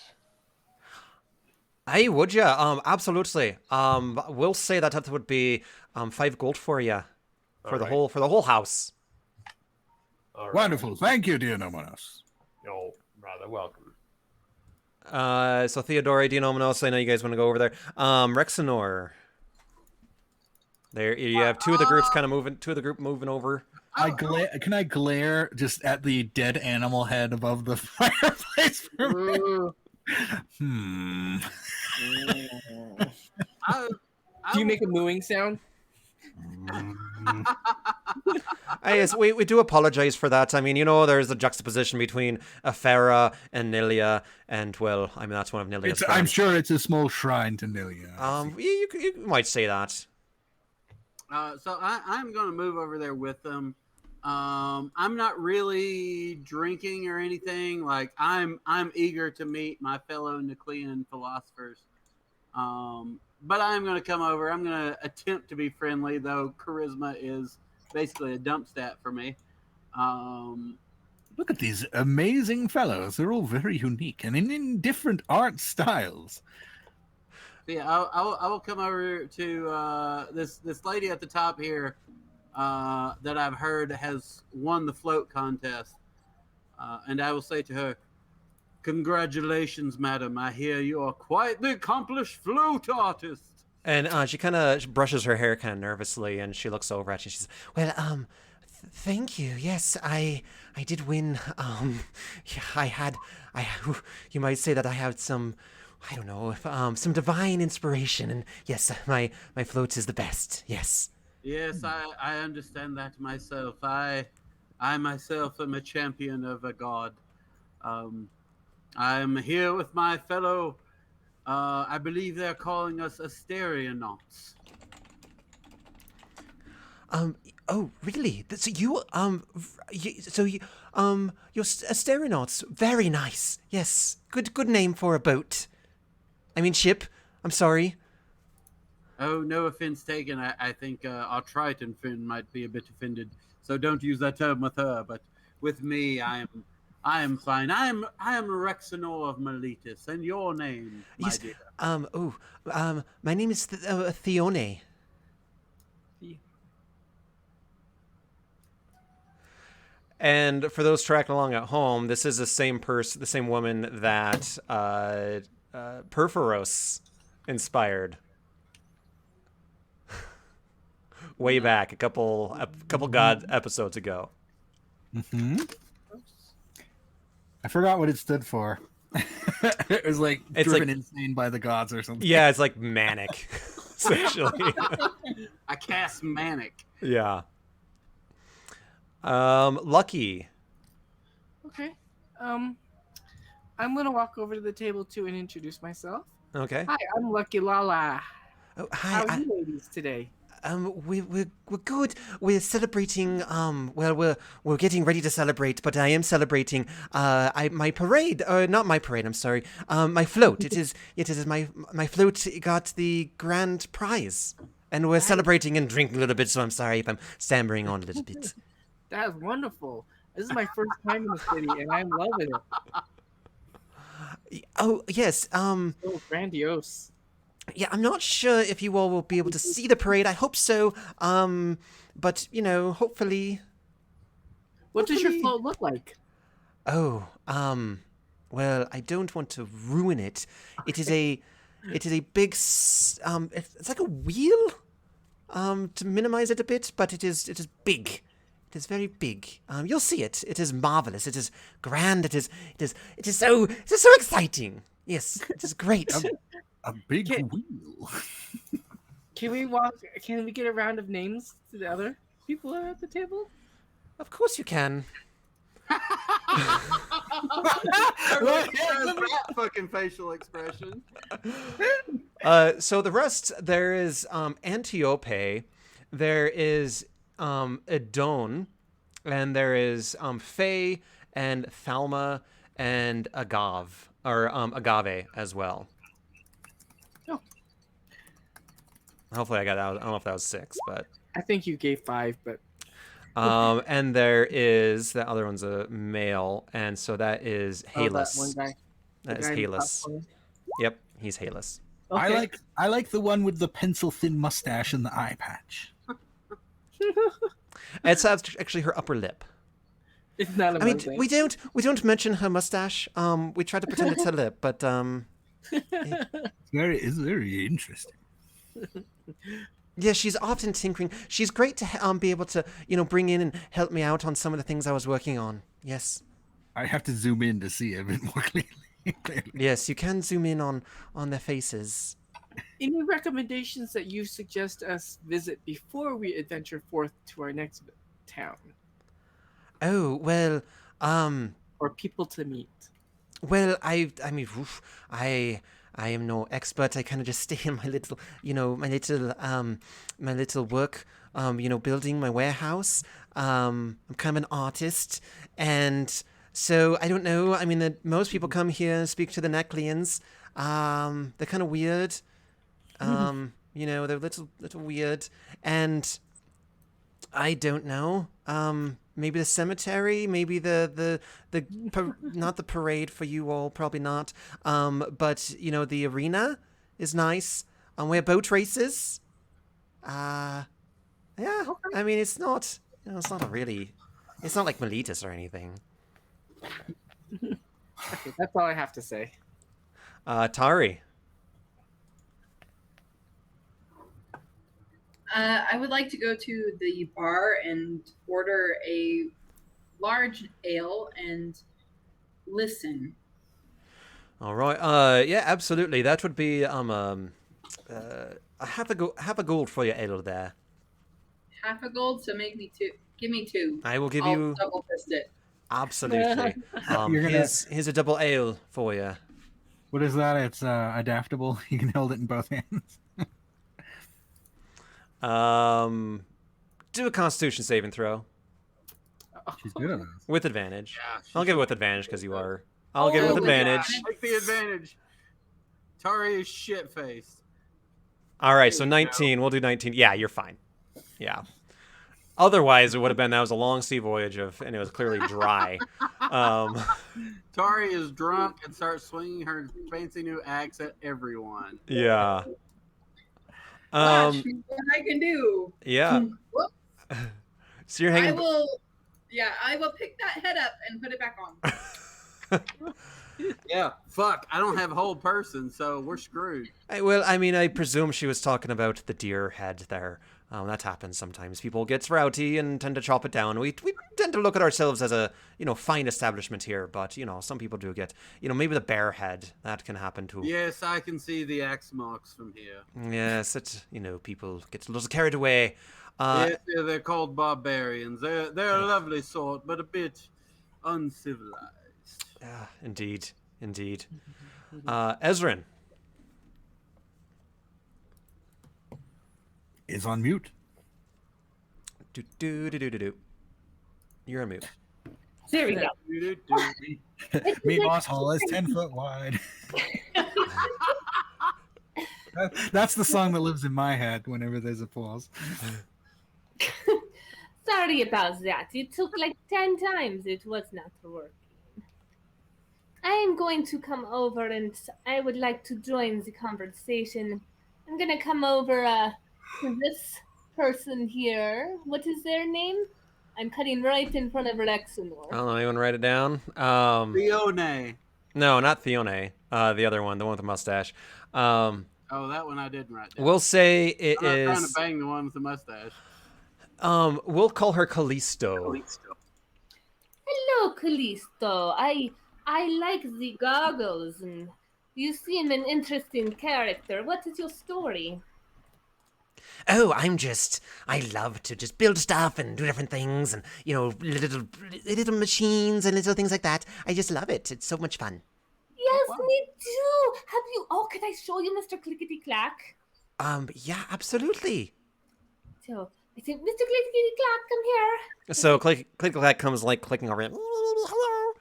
Hey, would ya? Absolutely. We'll say that would be 5 gold for you for the Alright. whole house. All right. Wonderful. Thank you, dear Nomonos. You're rather welcome. So Theodore, Dianomenos, I know you guys want to go over there. Rexenor. There you have two of the groups kind of moving. Two of the group moving over. Can I glare just at the dead animal head above the fireplace? For a minute? Ooh. Do you make a mooing sound? Yes, we do apologize for that. I mean, you know, there's a juxtaposition between Afera and Nilia, and well, I mean that's one of Nilia's I'm friends. sure it's a small shrine to Nilia. You might say that. So I'm going to move over there with them. I'm not really drinking or anything. Like I'm eager to meet my fellow Nuclean philosophers. But I'm going to come over. I'm going to attempt to be friendly, though charisma is basically a dump stat for me. Look at these amazing fellows. They're all very unique and in different art styles. Yeah, I will come over to this lady at the top here that I've heard has won the float contest, and I will say to her, "Congratulations, madam! I hear you are quite the accomplished float artist." And she kind of brushes her hair kind of nervously, and she looks over at you. She says, "Well, thank you. Yes, I did win. Yeah, you might say that I had some." I don't know if some divine inspiration, and yes, my float is the best. Yes. Yes, I understand that myself. I myself am a champion of a god. I'm here with my fellow. I believe they're calling us Asterianauts. Oh, really? So you're Astronauts. Very nice. Yes. Good name for a boat. I mean ship. I'm sorry. Oh, no offense taken. I think our Triton friend might be a bit offended, so don't use that term with her. But with me, I am fine. I am Rexenor of Miletus, and your name, my Yes. dear. My name is Theone. And for those tracking along at home, this is the same the same woman that Perforos inspired way back a couple god episodes ago. Mm-hmm. I forgot what it stood for. It was like It's driven like- insane by the gods or something. Yeah, it's like manic, essentially. I cast Manic. Yeah. Lucky. Okay. I'm gonna walk over to the table too and introduce myself. Okay. Hi, I'm Lucky Lala. Oh, How hi. are you ladies today? We're good. We're celebrating. Well, we're getting ready to celebrate, but I am celebrating. My parade. Not my parade. I'm sorry. My float. It is my float got the grand prize, and we're celebrating and drinking a little bit. So I'm sorry if I'm stammering on a little bit. That's wonderful. This is my first time in the city, and I'm loving it. Oh yes. So grandiose. Yeah, I'm not sure if you all will be able to see the parade. I hope so. But you know, hopefully. What does your Hopefully- float look like? Oh, well, I don't want to ruin it. It is It is a big, it's like a wheel, to minimize it a bit, but it is big. It is very big. You'll see it. It is marvelous. It is grand. It is so exciting. Yes, it is great. A big Can- wheel. Can we walk? Can we get a round of names to the other people at the table? Of course you can. Everyone has that fucking facial expression. So the rest, there is Antiope, there is Adon, and there is Faye and Thalma and Agave as well. Oh. Hopefully I got that. I don't know if that was 6, but I think you gave 5, but and there is the other one's a male, and so that is oh, that Halus. one guy. That is The guy in the top Halus. corner. Yep, he's Halus. Okay. I like the one with the pencil thin mustache and the eye patch. It's actually her upper lip. It's not a I mean, Mainland. we don't mention her mustache. We try to pretend it's her lip, but It's very interesting. yeah, she's often tinkering. She's great to be able to bring in and help me out on some of the things I was working on. Yes, I have to zoom in to see a bit more clearly. yes, you can zoom in on their faces. Any recommendations that you suggest us visit before we adventure forth to our next town, Oh well, or people to meet? well, I mean, I am no expert. I kind of just stay in my little, my little work, building my warehouse. I'm kind of an artist, and so I don't know. I mean, most people come here and speak to the Necleans. They're kind of weird. They're little weird, and I don't know. Maybe the cemetery, maybe the not the parade for you all, probably not. But the arena is nice. We have boat races. Yeah. I mean, it's not. It's not really. It's not like Miletus or anything. Okay, that's all I have to say. Tari. I would like to go to the bar and order a large ale and listen. All right. Yeah, absolutely. That would be half a gold for your ale there. Half a gold, so make me 2. Give me 2. I will give I'll you double fist it. absolutely. You're gonna- Here's a double ale for you. What is that? It's adaptable. You can hold it in both hands. Do a Constitution saving throw She's good at this. with advantage. Yeah, I'll give it with advantage because you are. I'll give it Oh, with with advantage. Take the advantage. Tari is shit faced. All right, so 19. We'll do 19. Yeah, you're fine. Yeah. Otherwise, it would have been that was a long sea voyage and it was clearly dry. Tari is drunk and starts swinging her fancy new axe at everyone. Yeah. Watch what I can do. Yeah. Whoop. So you're I hanging. will. Yeah, I will pick that head up and put it back on. Yeah, fuck. I don't have a whole person, so we're screwed. Well, I mean, I presume she was talking about the deer head there. That happens sometimes. People get rowdy and tend to chop it down. We tend to look at ourselves as a fine establishment here, but some people do get maybe the bear head. That can happen too. Yes, I can see the axe marks from here. Yes, people get a little carried away. Yes, yeah, they're called barbarians. They're a lovely sort, but a bit uncivilized. Indeed. Ezrin. Is on mute. Do. You're a mute. There we go. Meatboss Hall is 10 foot wide. That's the song that lives in my head whenever there's applause. Sorry about that. It took like 10 times. It was not working. I am going to come over and I would like to join the conversation. I'm going to come over to this person here. What is their name? I'm cutting right in front of Rexenor. I don't know. Anyone write it down? Leone. No, not Theone. The other one, the one with the mustache. Oh, that one I didn't write down. We'll say it I'm not trying to is. bang the one with the mustache. We'll call her Callisto. Hello, Callisto. I like the goggles, and you seem an interesting character. What is your story? Oh, I love to just build stuff and do different things and, little machines and little things like that. I just love it. It's so much fun. Yes, Wow. me too. Have you? Oh, can I show you, Mr. Clickety Clack? Yeah, absolutely. So I said, Mr. Clickety Clack, come here. So click that comes like clicking over it. Hello.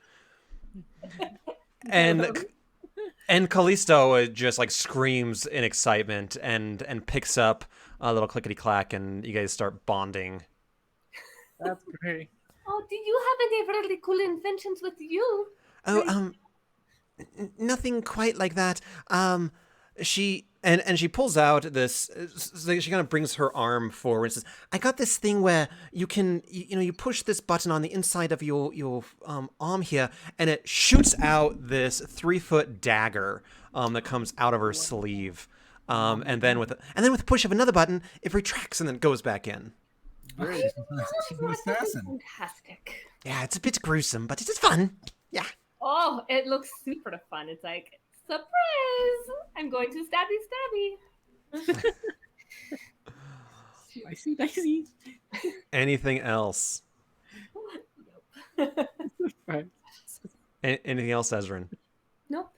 And Callisto just like screams in excitement and picks up a little clickety clack, and you guys start bonding. That's great. Oh, do you have any really cool inventions with you? Oh, nothing quite like that. She she pulls out this. So she kind of brings her arm forward and says, "I got this thing where you can, you push this button on the inside of your arm here, and it shoots out this 3-foot dagger that comes out of her sleeve. And then with the push of another button, it retracts and then goes back in. Great. She's an assassin. Fantastic. Yeah, it's a bit gruesome, but it is fun. Yeah." Oh, it looks super fun. It's like, surprise! I'm going to stabby. Dicey. Anything else? Right. Anything else, Ezrin? Nope.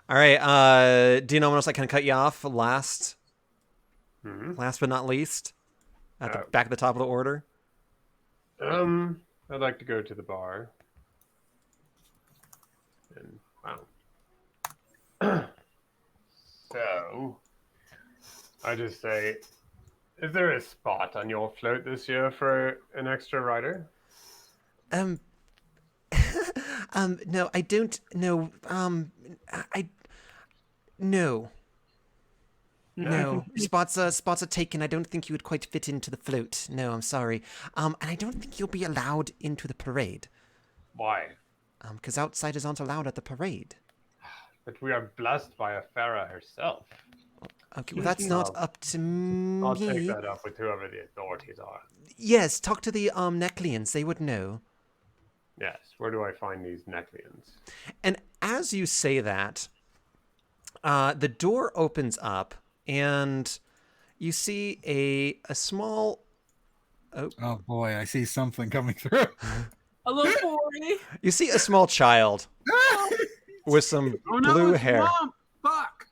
All right. Do you know when else I can cut you off last but not least? At the back at the top of the order. I'd like to go to the bar. And wow. So, I just say, is there a spot on your float this year for an extra rider? No, I don't know. No. No, spots are taken. I don't think you would quite fit into the float. No, I'm sorry. And I don't think you'll be allowed into the parade. Why? Because outsiders aren't allowed at the parade. But we are blessed by a Farah herself. Okay, well that's not up to me. I'll take that up with whoever the authorities are. Yes, talk to the Necleans. They would know. Yes, where do I find these Necleans? And as you say that, the door opens up, and you see a small. Oh boy, I see something coming through. A little boy. You see a small child with some blue hair. Mom, fuck.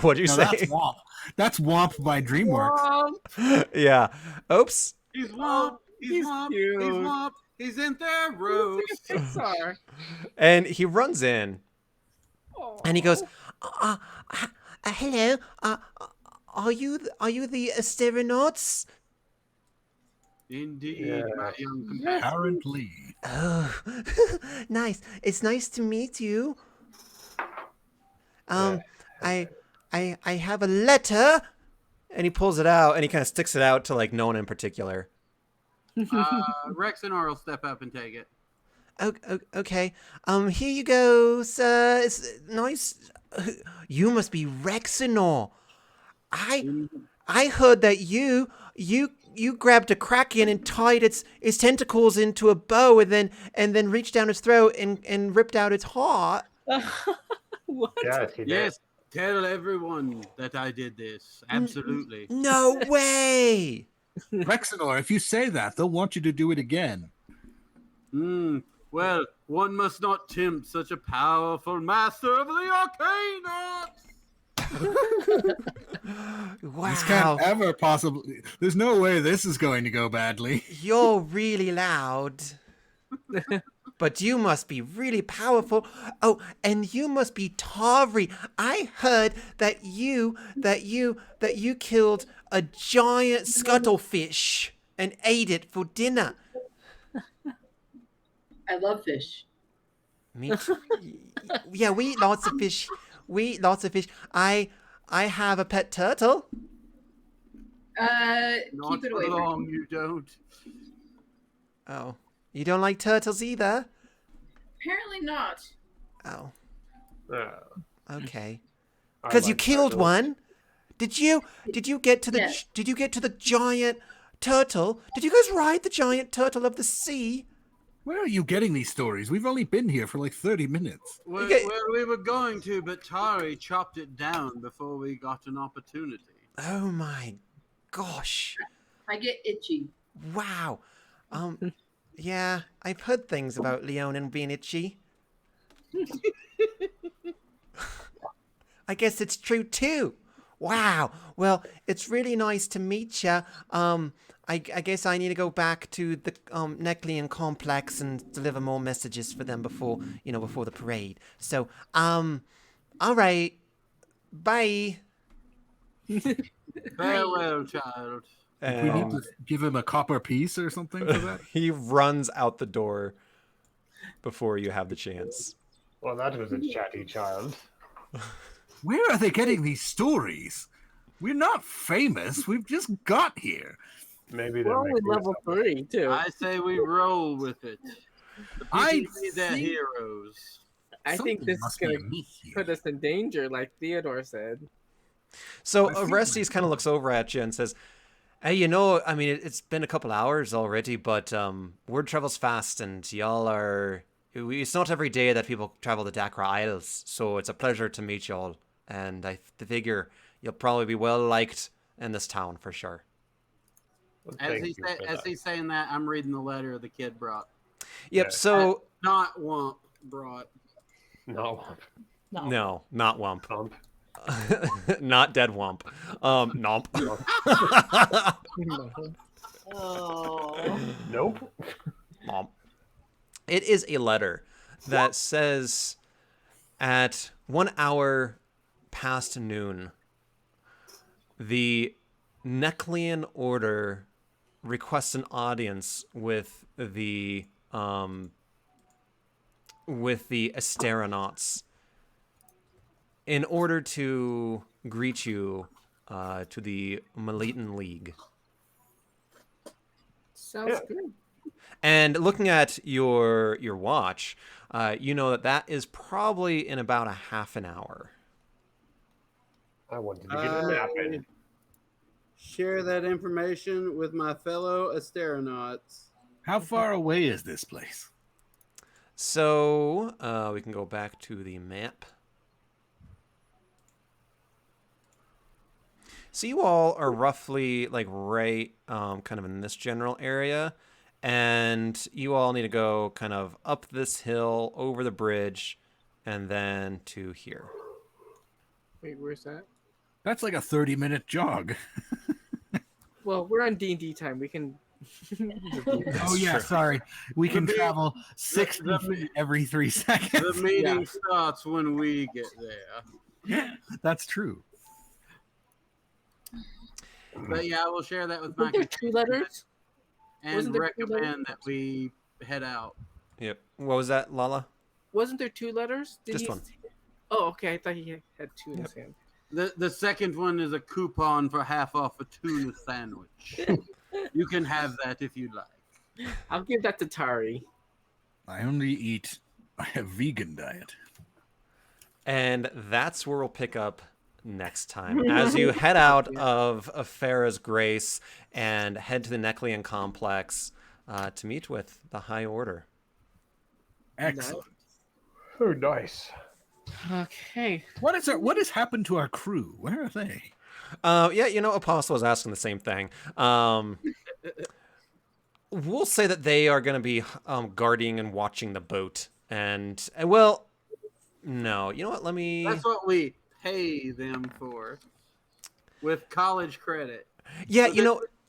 What'd you No, say? that's Womp. That's Womp by DreamWorks. Yeah. Oops. He's Womp. He's Womp. cute. He's Womp. He's in Theros. Pixar. And he runs in, and he goes, "Hello. Are you the astronauts?" Indeed, my young companion. Apparently. Oh, nice. It's nice to meet you. I have a letter, and he pulls it out, and he kind of sticks it out to like no one in particular. Rex and Or will step up and take it. Okay. Here you go, sir. It's nice. You must be Rexenor. I heard that you grabbed a kraken and tied its tentacles into a bow and then reached down its throat and ripped out its heart. What? Yes, he did. Yes, tell everyone that I did this. Absolutely. No way. Rexenor, if you say that, they'll want you to do it again. Well, one must not tempt such a powerful master of the arcana. Wow. This can't ever possibly. There's no way this is going to go badly. You're really loud. But you must be really powerful. Oh, and you must be Tavri. I heard that you killed a giant scuttlefish and ate it for dinner. I love fish. Me too. Yeah, we eat lots of fish. I have a pet turtle. Not Keep it for away from long, me. you don't. Oh, you don't like turtles either? Apparently not. Oh, Oh. okay. I Because you like killed turtles. one. Did you get to the Yes. did you get to the giant turtle? Did you guys ride the giant turtle of the sea? Where are you getting these stories? We've only been here for like 30 minutes. Well, Okay. well, we were going to, but Tari chopped it down before we got an opportunity. Oh my gosh. I get itchy. Wow. Yeah, I've heard things about Leonin being itchy. I guess it's true too. Wow. Well, it's really nice to meet you. I guess I need to go back to the Neclean complex and deliver more messages for them before the parade. So, all right. Bye. Farewell, child. If we need to give him a copper piece or something for that. He runs out the door before you have the chance. Well, that was a chatty child. Where are they getting these stories? We're not famous. We've just got here. Maybe We're they're only making level 3 too. I say we roll with it. The people I need their think- heroes. I think Something this is must be gonna amiss here. put us in danger, like Theodore said. So I feel Orestes like- kind of looks over at you and says, "Hey, I mean, it's been a couple hours already, but word travels fast, and y'all are. It's not every day that people travel the Dakra Isles, so it's a pleasure to meet y'all. And I figure you'll probably be well liked in this town for sure." Well, As thank you for as that. he's saying that, I'm reading the letter the kid brought. Yep. Yeah. So Not Wump brought. No, no, not Wump, Trump. not Dead Wump, Nomp. Oh. Nope. Mom. It is a letter that says at 1 hour past noon, the Neclean Order requests an audience with the Asteronauts in order to greet you to the Maletan League. Sounds Yeah. good. And looking at your watch, you know that is probably in about a half an hour. I wanted to get a nap in. Share that information with my fellow Asteronauts. How far away is this place? So we can go back to the map. So you all are roughly like right kind of in this general area. And you all need to go kind of up this hill, over the bridge, and then to here. Wait, where's that? That's like a 30-minute jog. Well, we're on D&D time. We can. Oh yeah, true. sorry. We can The- travel 60 the- feet every 3 The seconds. meeting starts when we get there. That's true. But yeah, I will share that with my Wasn't there 2 letters? and wasn't there two recommend letters? that we head out. Yep. What was that, Lala? Wasn't there 2 letters? Did Just he- one. Oh, okay. I thought he had 2 in his hand. The second one is a coupon for half off a tuna sandwich. You can have that if you'd like. I'll give that to Tari. I only eat a vegan diet. And that's where we'll pick up next time as you head out of Farah's Grace and head to the Neclean complex to meet with the High Order. Excellent. Oh, nice. Okay. What has happened to our crew? Where are they? Yeah, Apostle was asking the same thing. We'll say that they are going to be guarding and watching the boat. And, well, no. You know what? Let me... That's what we pay them for. With college credit. Yeah,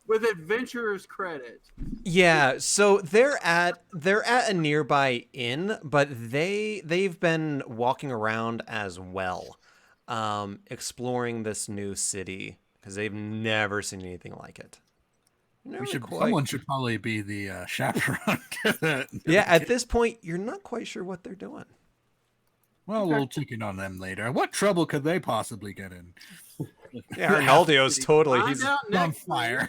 With adventurer's credit. Yeah, so they're at a nearby inn, but they've been walking around as well, exploring this new city because they've never seen anything like it. Never quite- Someone should probably be the chaperone. Yeah, at this point, you're not quite sure what they're doing. Well, we'll check in on them later. What trouble could they possibly get in? Yeah, Arnaldio's totally. Find He's out on next fire.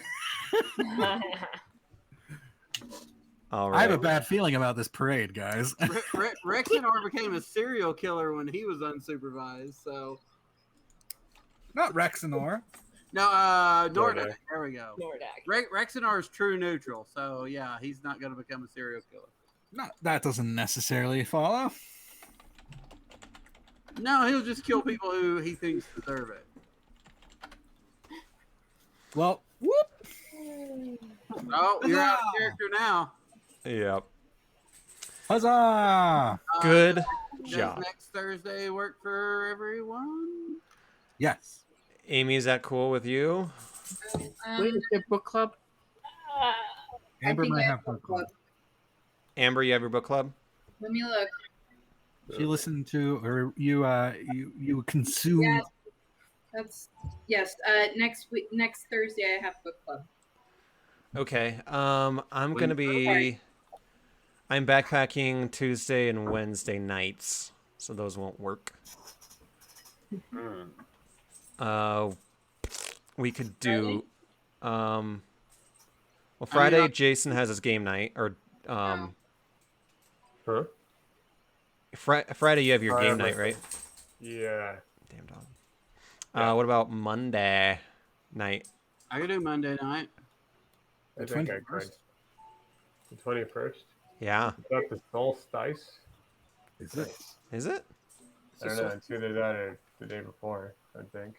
all I have a right. bad feeling about this parade, guys. Rexenor became a serial killer when he was unsupervised, so Not Rexenor. No, Nordak. Nordak. There we go. Nordak. Rexenar is true neutral, so yeah, he's not going to become a serial killer. Not that doesn't necessarily follow. No, he'll just kill people who he thinks deserve it. Well, whoop. Oh, you're out of character now. Yep. Huzzah! Good Does job. next Thursday work for everyone? Yes. Amy, is that cool with you? Wait, is there book club? Amber I think might I have book club. Amber, you have your book club? Let me look. She listened to, or you consumed. Yes. That's yes. Next Thursday, I have book club. Okay. I'm gonna be. I'm backpacking Tuesday and Wednesday nights, so those won't work. We could do. Well, Friday Jason has his game night, or Huh? Friday you have your game Friday. night, right? Yeah. Damn dog. Yeah. What about Monday night? I could do Monday night. I The think I 21st? could. The 21st? Yeah. Is that the solstice? Is it? Is it? I don't know. It's either that or the day before, I think.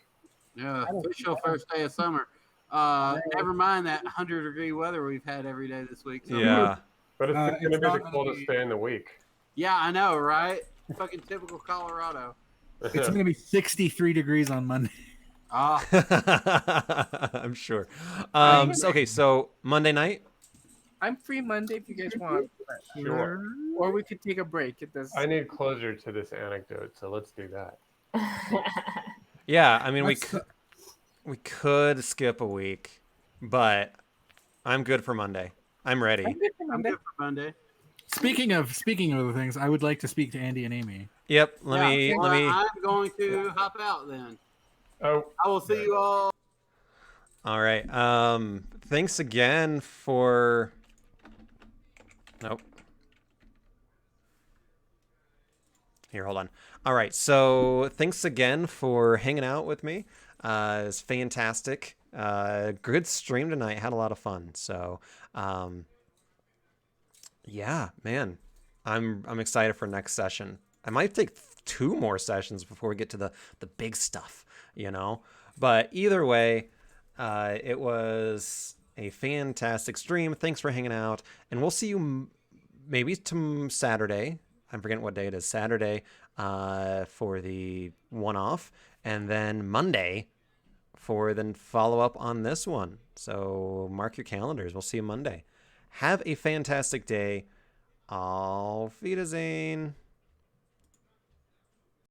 Yeah, official first day of summer. Never mind that 100-degree weather we've had every day this week. So Yeah. But it's It's going to be not the gonna coldest be- day in the week. Yeah, I know, right? Fucking typical Colorado. It's going to be 63 degrees on Monday. Ah, I'm sure. Okay, so Monday night. I'm free Monday if you guys want. Sure. Or we could take a break. It does. I need closure to this anecdote, so let's do that. Yeah, I mean Let's- we could skip a week, but I'm good for Monday. I'm ready. I'm good for I'm Monday. good for Monday. Speaking of the things, I would like to speak to Andy and Amy. Yep. Let me. I'm going to hop out then. Oh, I will see you all. All right. Thanks again for. Nope. Here, hold on. All right. So thanks again for hanging out with me. It's fantastic. Good stream tonight. Had a lot of fun. So, yeah, man, I'm excited for next session. I might take 2 more sessions before we get to the big stuff, you know. But either way, it was a fantastic stream. Thanks for hanging out, and we'll see you maybe Saturday. I'm forgetting what day it is. Saturday for the one-off, and then Monday for the follow-up on this one. So mark your calendars. We'll see you Monday. Have a fantastic day. Auf Wiedersehen.